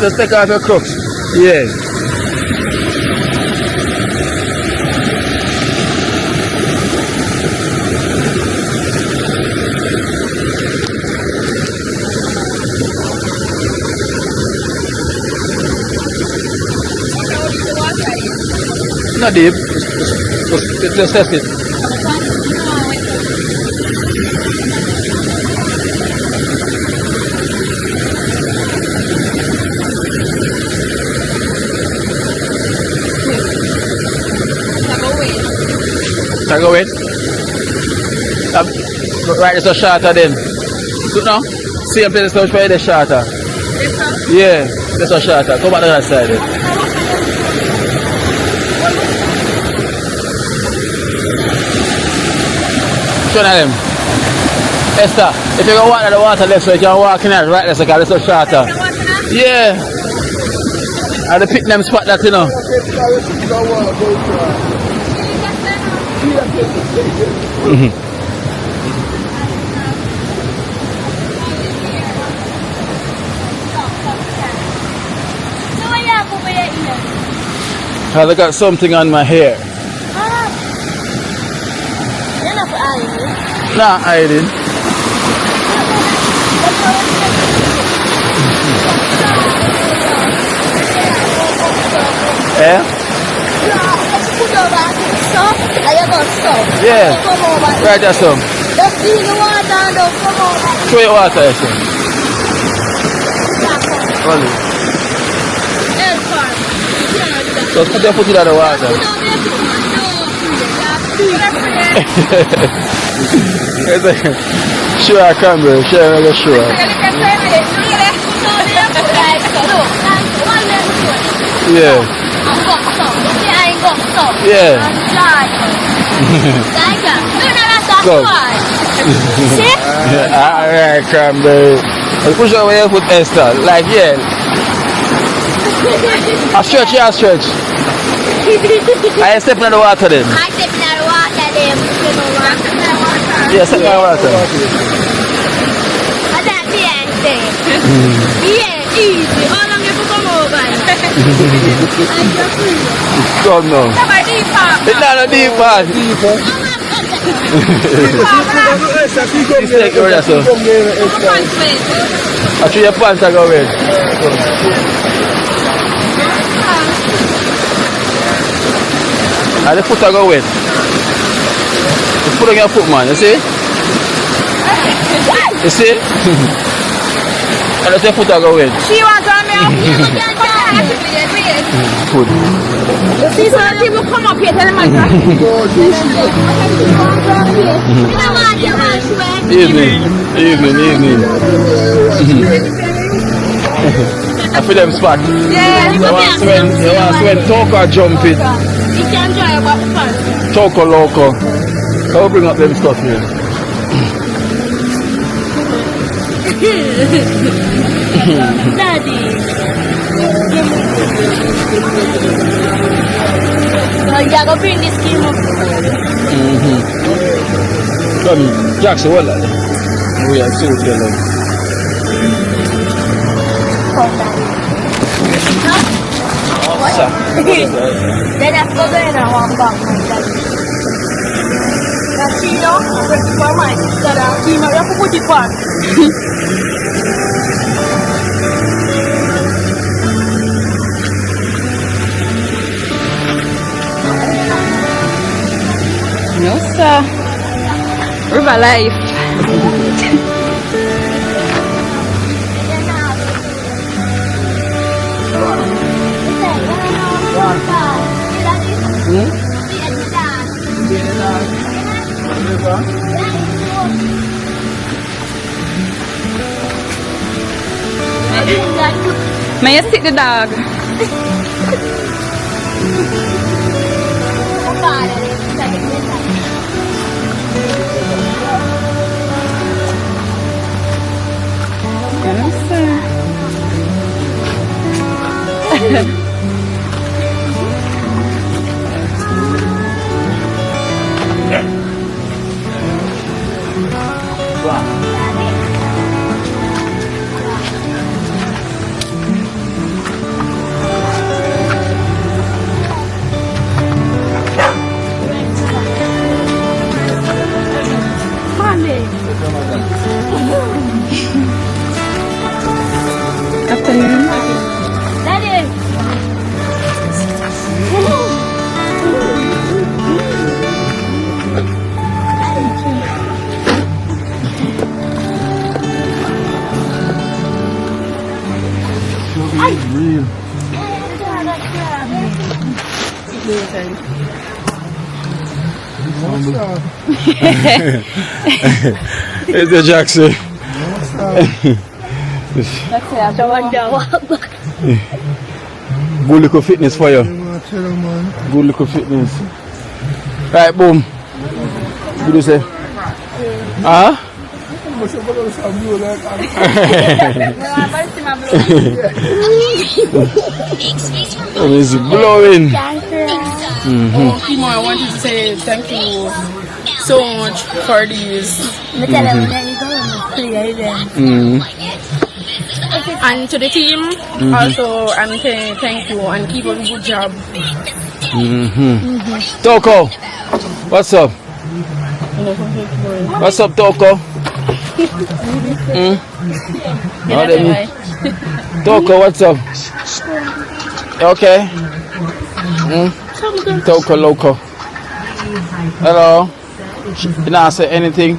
Let's take out the crooks. Yeah. Not deep. Just test it. Can I go in? Right, there's a shorter then. So now, same place to try the shorter. Yeah, there's a shorter. Come back to that side then. Which one of them? Esther, if you go walk to the water left so you can walk in there, right there's a shorter. Yeah. And the pick them spot that, you know. I got something on my hair. You're not hiding. Not hiding. Yeah? Yeah. Right, that's some. Just in the water and don't come over. Throw your water, I say. So put your foot in the water. Sure, I can be. Sure, I get sure. Yeah. Yeah. Go. Alright, Cranberry. Push away your foot, Esther. Like, yeah. I stretch, yeah, I stretch. I step in the water then. I step in the water then. Yeah, step in the water. I don't see anything. Yeah, easy. How long you come over? Come now. It's not a deep part. It's like over there, so. I treat your pants to go in. And the foot to go in. Just put on your foot, man, you see? You see? And that's your foot to go in. She wants on me. Good. You see some people come up here, tell them Evening. I feel them spot. Yeah, you want to when Toco jump it. You can enjoy about the fun. Toco loco. I'll bring up them stuff here. Daddy. So you gotta bring this game up. Come, Jackson, what like that? We are so telling. Then I go there and I walk back. That's you know, for my sister, you know, you have to put it back. No, sir. River life. May I sit the dog? Afternoon. Daddy. It's the Jackson. Good little fitness for you. Good little fitness. Right, boom. What do you say? Huh? It's blowing. Kimo, I wanted to say thank you so much for these. And to the team, also, I'm saying thank you and keep up a good job. Toko, what's up? What's up, Toko? Toko, what's up? Okay. Toko Loco. Hello. You're not saying anything?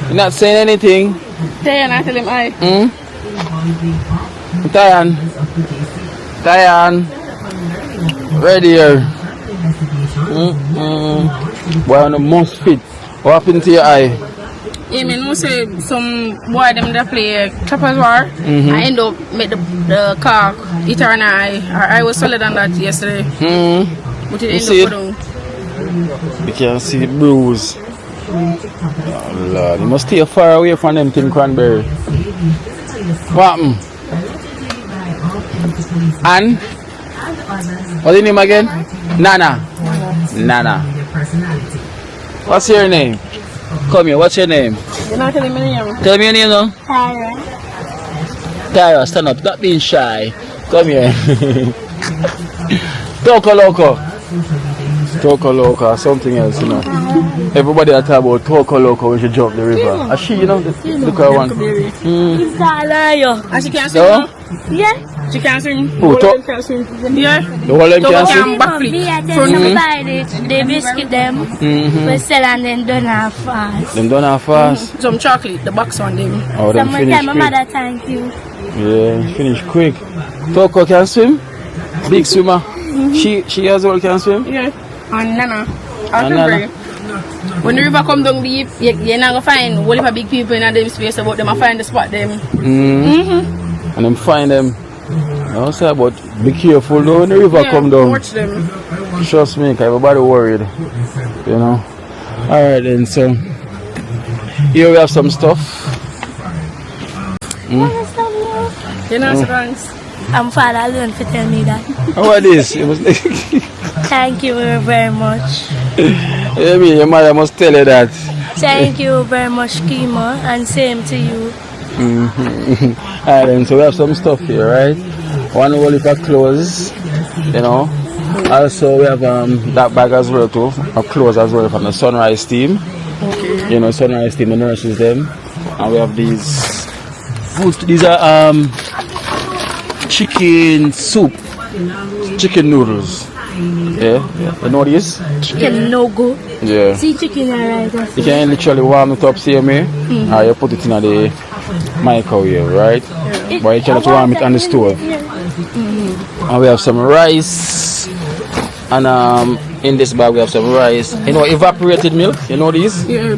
You're not saying anything? Tayan, I tell him I. Tayan. Ready here. Boy, on the most fit. What happened to your eye? Yeah, I know say some boy them that play Choppers War. I end up make the car hit her an eye. Her eye was solid on that yesterday. But it ended up down. You can see the bruise. Oh Lord, you must stay far away from them thing cranberry. What happened? And? What's your name again? Nana. Nana. What's your name? Come here, what's your name? You're not telling me your name. Tell me your name now. Tyra. Tyra, stand up, stop being shy. Come here. Toko Loco. Toko Loco, something else, you know. Everybody that talk about Toko Loco when she jump the river. And she, you know, look at her one. And she can't swim now? Yeah. She can't swim. Who, The whole can't swim. Yeah. The whole them can swim? They biscuit them. We sell and then done half fast. Them done half fast? Some chocolate, the box on them. Oh, them finish my quick. mother thank you. Yeah, finish quick. Toko can swim? Big swimmer. She as well can swim? Yeah. And Nana. And Nana. When the river come down deep, you're not going to find whole heap of big people in them space about them and find the spot them. And then find them. I say, but be careful though when the river come down. Watch them. Trust me, cause everybody worried. You know. Alright then, so here we have some stuff. You know, thanks. I'm father alone to tell me that. How about this? It was Thank you very much. yeah, me, your mother must tell you that. Thank you very much, Kima, and same to you. Alright then, so we have some stuff here, right? One whole heap of clothes, you know. Also we have that bag as well too, of clothes as well from the Sunrise team. Okay. You know, Sunrise team, the nurses them. And we have these food, these are chicken soup, chicken noodles. Yeah, you know this? Chicken no go. Yeah. See chicken alright. You can literally warm it up, see me, or you put it in the microwave, right? But you cannot warm it on the stove. And we have some rice, and in this bag we have some rice. You know, evaporated milk. You know this? Yeah.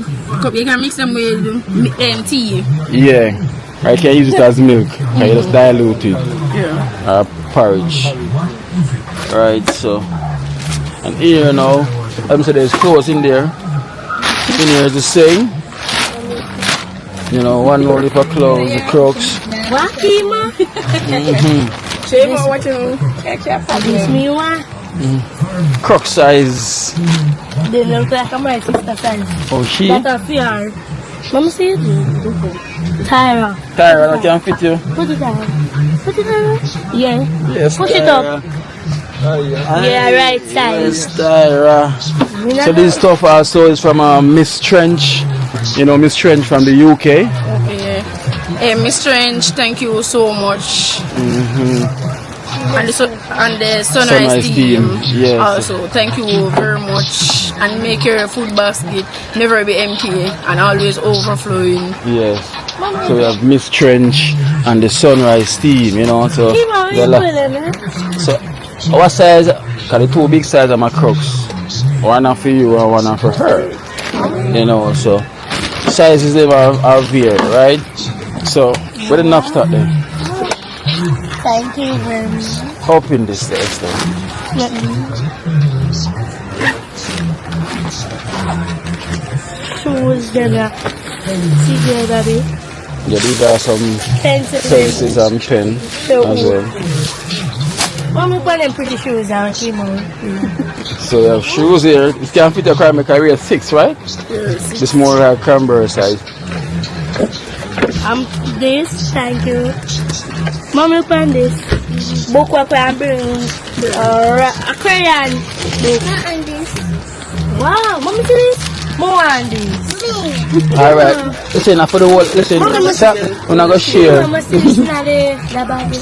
You can mix them with tea. Yeah. I can use it as milk. I just dilute it. Yeah. Porridge. Right. So, and here now, I'm saying there's clothes in there. In here is the same. You know, one more for clothes, the Crocs. What, Kima? Shame what you This me one. Croc size. They look like my sister size. Oh, she? That a fear. Mama see it? Tyra. Tyra, that can fit you. Put it down. Put it down. Yeah. Yes, push it up. Yeah, right size. Yes, Tyra. So this stuff also is from Miss Trench. You know Miss Trench from the UK. Okay. Hey, Miss Trench, thank you so much. And the Sunrise team. Yes. Also, thank you very much. And make your food basket never be empty and always overflowing. Yes. So we have Miss Trench and the Sunrise team, you know. So, so what size? Cause the two big size are my Crocs. One for you and one for her. You know, so sizes they are here, right? So where the enough start then? Thank you very much. Open this then. Shoes then see there, daddy. Yeah, these are some pencils and pen as well. Mommy put them pretty shoes on, Kimo. So we have shoes here. It can fit a car, make a real 6, right? Yes. This more like cranberry size. This, thank you. Mommy put this. Book what I'm bringing. A crayon. And this. Wow, mommy see this? More on this. Alright. Listen, for the whole, listen, stop. We're not going to share. Mama see this na the bag.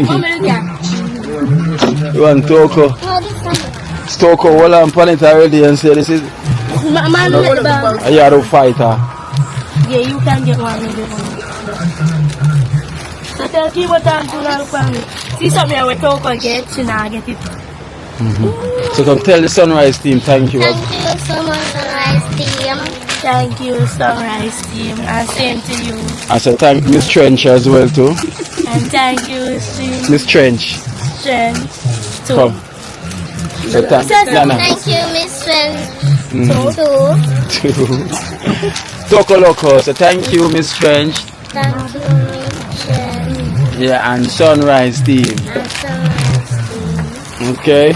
Mommy look at. You want Toko? Toko, hold on, pan it already and say this is. Man, look at the bag. You are a fighter. Yeah, you can get one. So tell you what I'm doing for me. See something I will talk again, so now I get it. So come tell the Sunrise team thank you. Thank you so much, Sunrise team. Thank you, Sunrise team. And same to you. I said thank Miss Trench as well too. And thank you, Miss Trench. Trench. Come. So thank you, Miss Trench. Toko Loco. So thank you, Miss Trench. Thank you, Miss Trench. Yeah, and Sunrise team. Okay.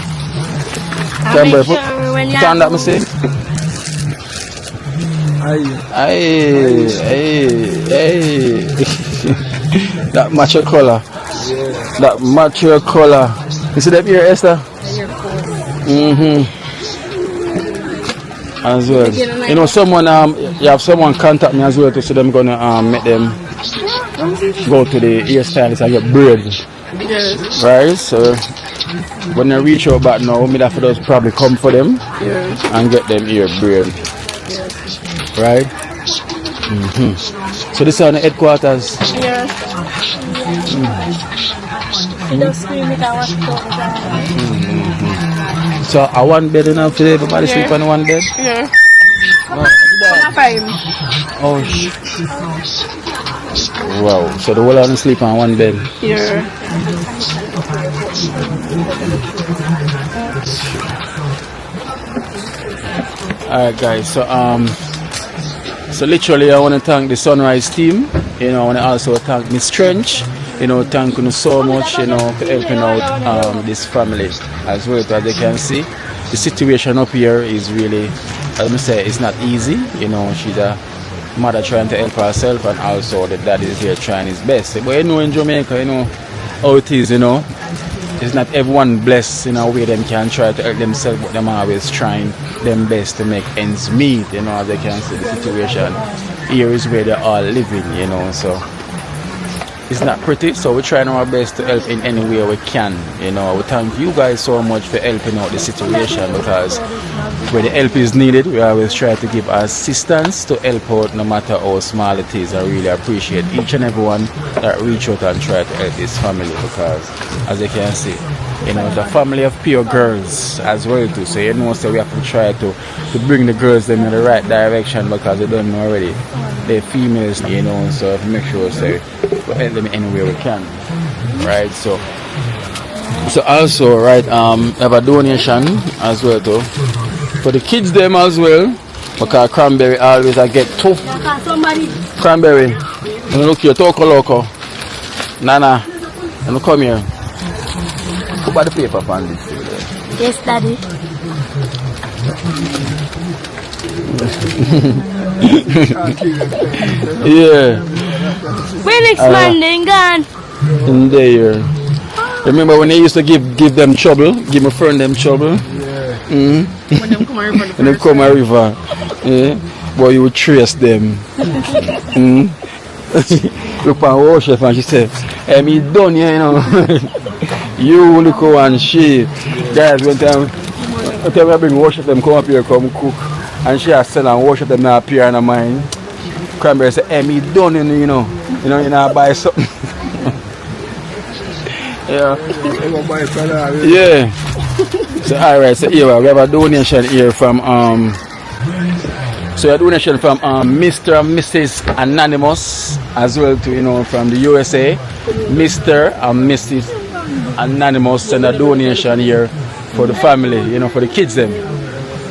Camera, put on that mistake. Hey. That match your color. That match your color. You see that here, Esther? As well. You know, someone you have someone contact me as well to see them gonna make them go to the hairstylist and get braid. Yes. Right? So when I reach out back now, me that for those probably come for them and get them ear braid. Right? So this is on the headquarters. Yeah. So I one bed enough today, everybody sleep on one bed? Yeah. Oh wow, so the whole of them sleep on one bed? Yeah. Alright guys, so literally I want to thank the Sunrise team. You know, I want to also thank Miss Trench. You know, thank you so much, you know, for helping out this family as well. As you can see, the situation up here is really as I say, it's not easy. You know, she's a mother trying to help herself, and also the dad is here trying his best. But you know, in Jamaica, you know how it is. You know, it's not everyone blessed in a way them can try to help themselves, but them always trying them best to make ends meet. You know, as they can see the situation here is where they are living. You know, so it's not pretty. So we're trying our best to help in any way we can. You know, we thank you guys so much for helping out the situation, because where the help is needed, we always try to give assistance to help out, no matter how small it is. I really appreciate each and everyone that reach out and try to help this family, because as you can see, you know, the family of pure girls as well too. So you know, so we have to try to bring the girls them in the right direction, because they don't know already they're females, you know, so we make sure so we help them any way we can. Right, so also right, have a donation as well too for the kids them as well, because Cranberry always I get two. Cranberry, you look here, talk loco. Nana, you come here. Put by the paper on this. Yes, Daddy. Yeah. When next Monday gone? In there. Remember when they used to give them trouble, give my friend them trouble? When them come a river. Yeah. Boy, you would trace them. Look on our chef and she said, hey, me done here, you know. You look and she. Guys, when time I bring worship them, come up here, come cook. And she has said and worship them now appear in her mind. Cranberry said, hey, me done, you know, you know, buy something. Yeah. Yeah. So alright, so here we have a donation here from so a donation from Mr. and Mrs. Anonymous as well too, you know, from the USA. Mr. and Mrs. Anonymous send a donation here for the family, you know, for the kids them,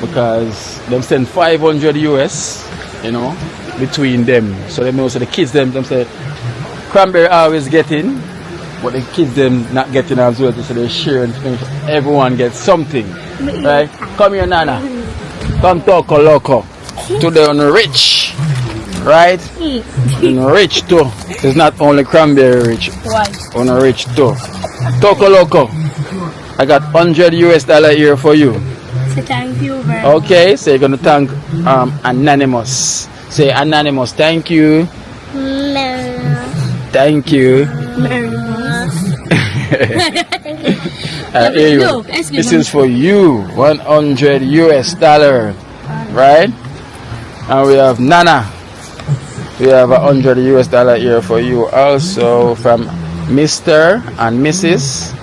because them send 500 US, you know, between them. So they know, so the kids them say Cranberry always getting, but the kids them not getting as well, so they share and everyone gets something. Right? Come here, Nana. Come talk loco. Today on the rich. Right? On rich too. It's not only Cranberry rich. Why? On the rich too. Talk loco. I got $100 US here for you. So thank you very much. Okay, so you're gonna thank Anonymous. Say Anonymous, thank you. Thank you. Here you go. This is for you, $100 US, right? And we have Nana. We have $100 US here for you, also from Mr. and Mrs.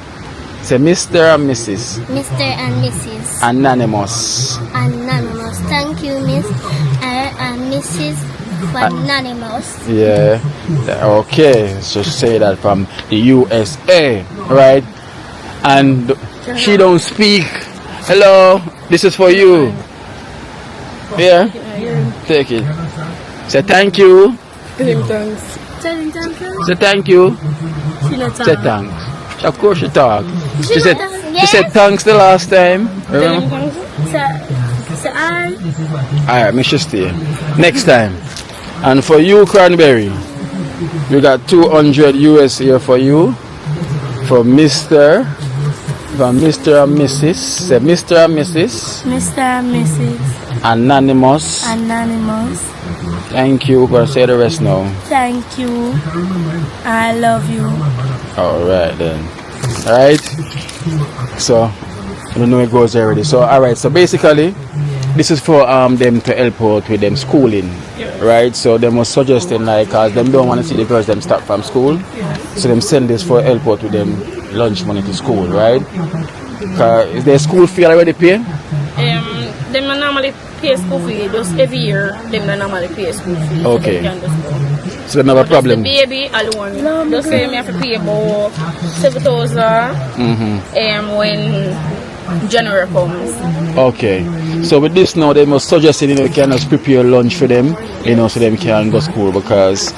Say Mr. and Mrs. Mr. and Mrs. Anonymous. Anonymous. Thank you, Miss and Mrs. Anonymous. Yeah. Okay. So say that from the USA, right? And she don't speak. Hello. This is for you. Yeah. Take it. Say thank you. Say thank you. Say thanks. Of course she talk. She said thanks the last time. Remember? Alright, me should stay. Next time. And for you, Cranberry, we got $200 US here for you. From Mr. and Mrs. Say Mr. and Mrs. Mr. and Mrs. Anonymous. Anonymous. Thank you. Gonna say the rest now. Thank you. I love you. Alright then. Alright. So I don't know it goes already. So alright, so basically this is for them to help out with them schooling. Right? So they was suggesting like, cause them don't want to see the girls them start from school. So them send this for help out with them lunch money to school, right? Is their school fee already paid? Them normally pay school fee just every year. Them normally pay school fee. Okay. So they have a problem. The baby alone. Just say me have to pay about 7,000 when January comes. Okay. So with this now, they must suggest you know you can just prepare lunch for them, you know, so them can go to school, because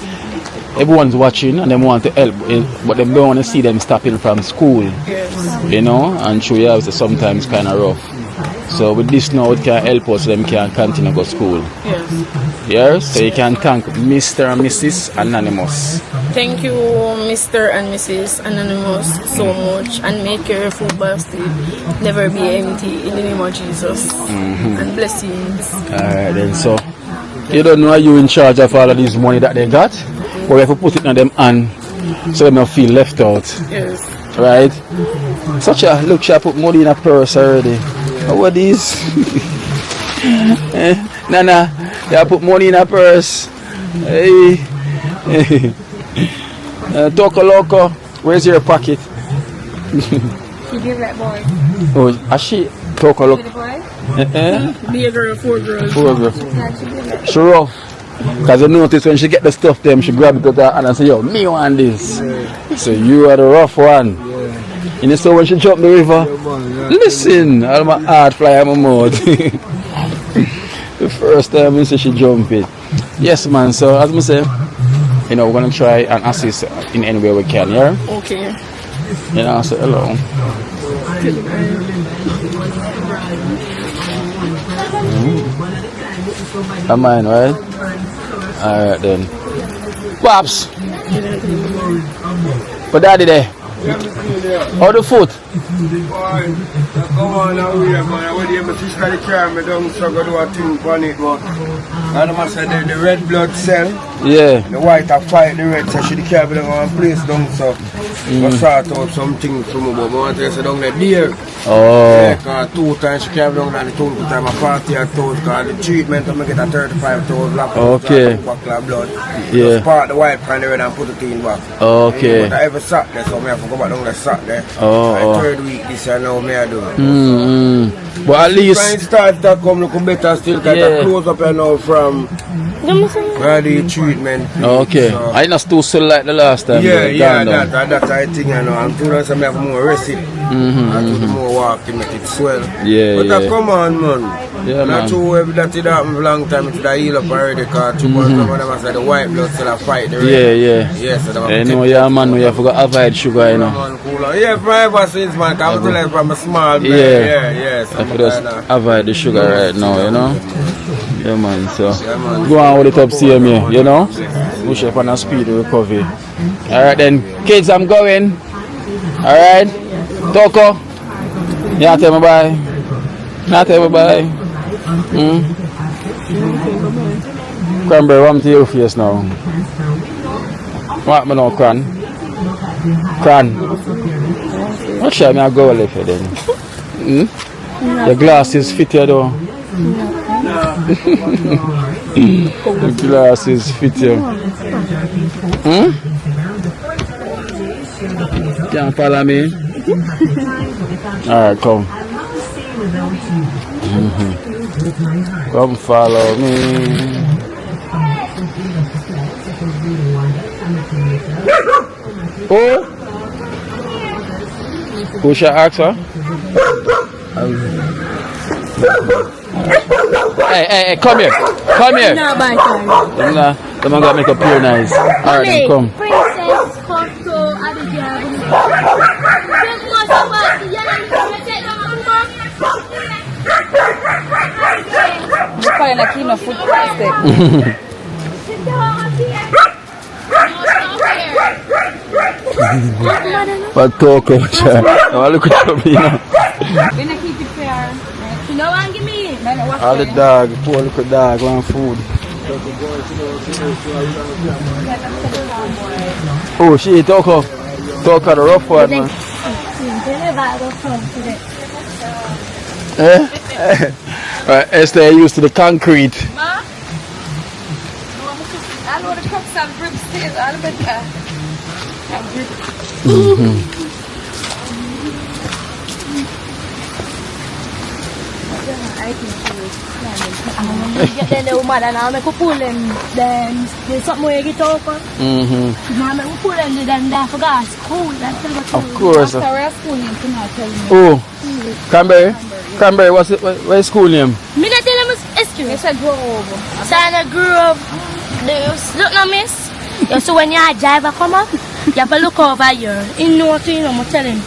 everyone's watching and they want to help, but they don't want to see them stopping from school, you know, and sure, yeah, it's sometimes kind of rough. So with this now, it can help us, them can continue to go school. Yes. Yes, so you can thank Mr. and Mrs. Anonymous. Thank you, Mr. and Mrs. Anonymous, so much, and make your food basket never be empty in the name of Jesus. And blessings. Alright then, so you don't know, are you in charge of all of this money that they got? But we have to put it on them hand so they don't feel left out. Yes. Right? Such a look, she put money in a purse already. What is? Nana, they put money in a purse. Hey. Toco Loco, where's your pocket? She give that boy. Oh, is she? Toco Loco. Be a girl, 4 girls. 4 girls. She rough. Because you notice when she get the stuff them, she grab it with her hand and say, yo, me want this. So you are the rough one. And you saw when she jump the river, listen, all my heart fly out my mouth. The first time I see she jump it. Yes man, so as I say, you know, we're gonna try and assist in any way we can, yeah? Okay. You know, say hello. Am I right? Alright then. Pops! But daddy there. How the foot? Boy, come on now, man. When you sister the car, I don't so go do a thing on it, but and I said the red blood cell, yeah, the white are fight the red, so she the car belong on place down so I sort out something from me, but I want to say down the deer. Oh. Like 2 times she came down and the 2 times a 40,000 because the treatment to make it a 35,000 black okay. Blood. Yeah. Just part the white and the red and put it in back. Okay. But I ever sat there, so I have to go back down the sat there. Oh. 3rd week this year now me I do. But at least trying to start to come look better still because I close up now from the treatment. okay. So. I not too still like the last time. Yeah, that's I think I know. I'm too long so I have more rest it. And do more walking make it swell. Yeah, but come on man. Yeah, not man. too heavy that it happened for a long time to the heal up already because some of them say the white blood cell a fight the red. Yeah. Yes, so I know, yeah man, you have to avoid sugar, you know. Yeah, forever since man, because I'm like from a small man. Yeah. I have to just avoid the sugar right now, you know. Yeah man, so go on with it up CMA, you know. Push up on a speed recovery. Alright then, kids, I'm going. Alright. Toko. Yeah, tell me bye. Nah, tell me bye. Cranberry, what am to your face now? What me now, Cran? Cran. What shall I go with it then? The glasses fit you though. The glasses fit you. Can't follow me? Alright, come. Come follow me. Oh! Who should ask her? Hey, come here. Come here. No, bye, sorry. Them gonna make up pure nice. Alright, then come. Princess Coco Abigail. Probably like clean up food plastic. But Coco, look at me now. We not keep it fair. You know what? Give me. All the dog, poor little dog, want food. Oh, she Coco. Coco the rough one, man. Right, Esther used to the concrete. Ma? I know the cups and bricks stays all better. Then the woman and I make a pull and then there's something where you get over. Now I make a pull and then I forgot school. Of course. After we're school name, can I tell me? Oh, Cranberry? Cranberry, what's your school name? Me not tell him excuse me. It's a Grove. So I grew up. Look now, miss. You so when your driver come up, you have to look over here. In no to I'm telling him.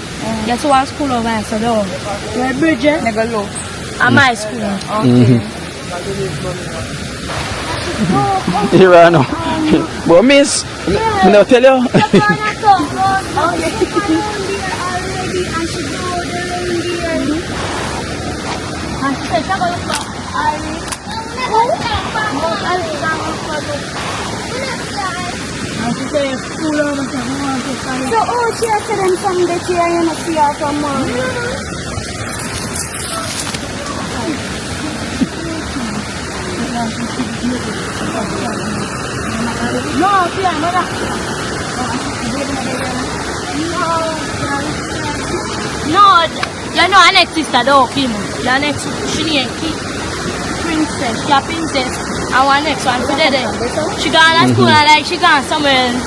You have to want school over here, so don't. You're a bridge, Nega low. at my school. Here I know. But miss, I never tell you. So, oh, she has them from the chair and see her from mom. No, you know our next sister don't film. Your next she ain't princess, she a princess. And one next one for there. She gone to school and like she gone somewhere else.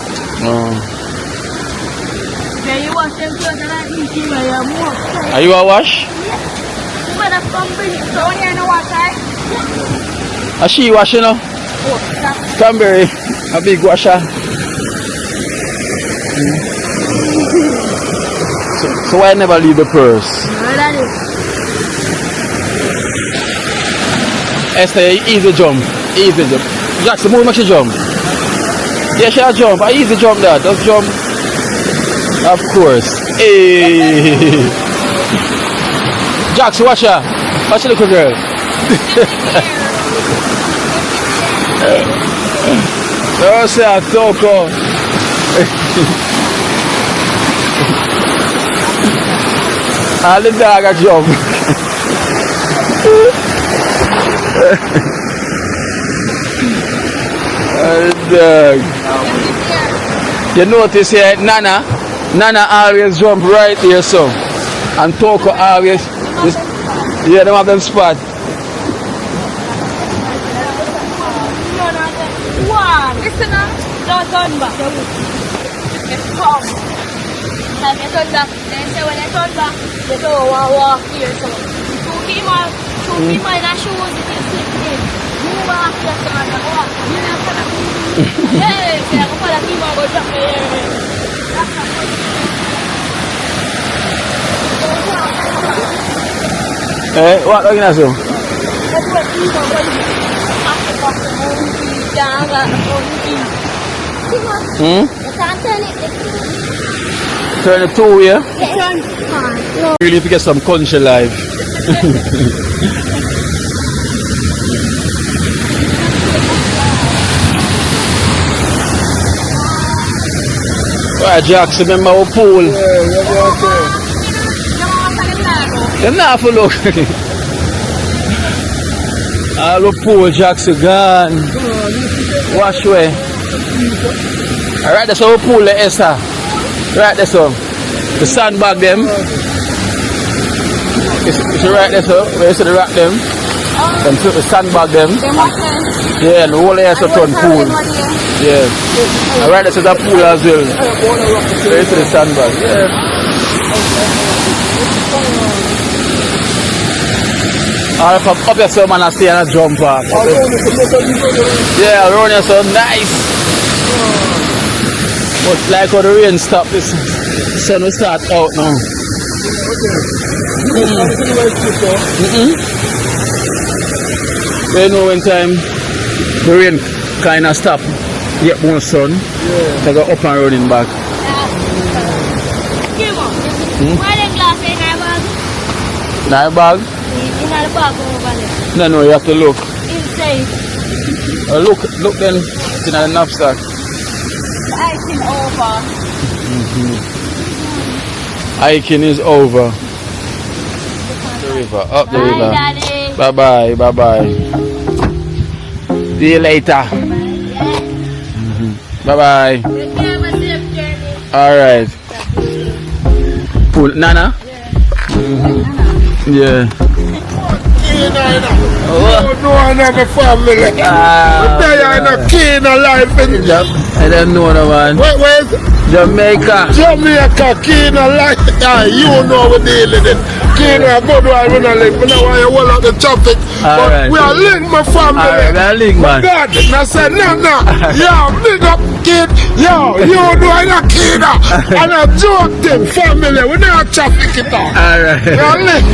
Yeah, you wash them clothes and I think you wear more. Are you a wash? You better come bring it. So when you're in the water, Is she washing now? Cranberry, a big washer. So why never leave the purse? Esther, easy jump. Easy jump. Jackson, move much jump. Yeah, she a jump. A easy jump there. Just jump. Of course. Hey. Jackson, watch her. Watch the little girl. Don't say a toko. All the dog a jump. Dog. You notice here, Nana always jump right there, so. And Toko always, yeah, them have them spot. listen now, don't turn back. It's come. Like they turn back, then say when they turn back, they don't want to walk here. So, two people in a shoes, it is slipping. You walk here, so I'm going to walk. You know what I'm saying? Hey, so I'm going to keep on going up here. Eh, what are you going to do? Turn it two, yeah? We need to get some country life. Right, Jackson, remember our pool? You're not for look. All the pool, Jackson gone. Wash away. Alright, that's our pool, the Esther. Right, that's all. The sandbag them. It's right there, so where you see the rock them. Then put the sandbag them. Yeah, the whole air turn pool. Yeah. Alright, this is a pool as well. Where you see the sandbag. Yeah. Alright, from up here, so man, I stay and I jump off. Yeah, around here, so nice. But like how the rain stop, this sun will start out now. You know when time the rain kind of stop, get more sun, they go up and running back. Why the glass in our bag? In our bag? In our bag over there. No, you have to look. Inside. Look then, it's in a knapsack. Hiking over. Hiking is over. The river, up the river. Daddy. Bye bye, bye bye. See you later. Bye bye. Alright. Nana? Yeah. No, I know my family. I know keen alive in I don't know the man. Where's Jamaica. Jamaica, keen alive. You know we're dealing it. Keen, I go to I run a link. I know why you hold out the traffic. But we are linked, my family. Alright, we are linked, man. God, and I said, no. Yo, big up, kid. Yo, you know I know keen. And I joke them, family. We don't traffic it out. Alright. We are linked.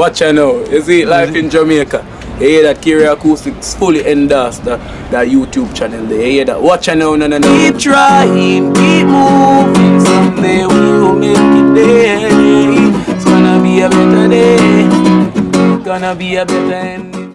Watch out now. You see, life in Jamaica. You hear that Kyria Acoustics fully endorsed that YouTube channel there. You hear that? Watch out now, no. Keep trying, keep moving. Someday we will make it there. It's gonna be a better day. Gonna be a better end.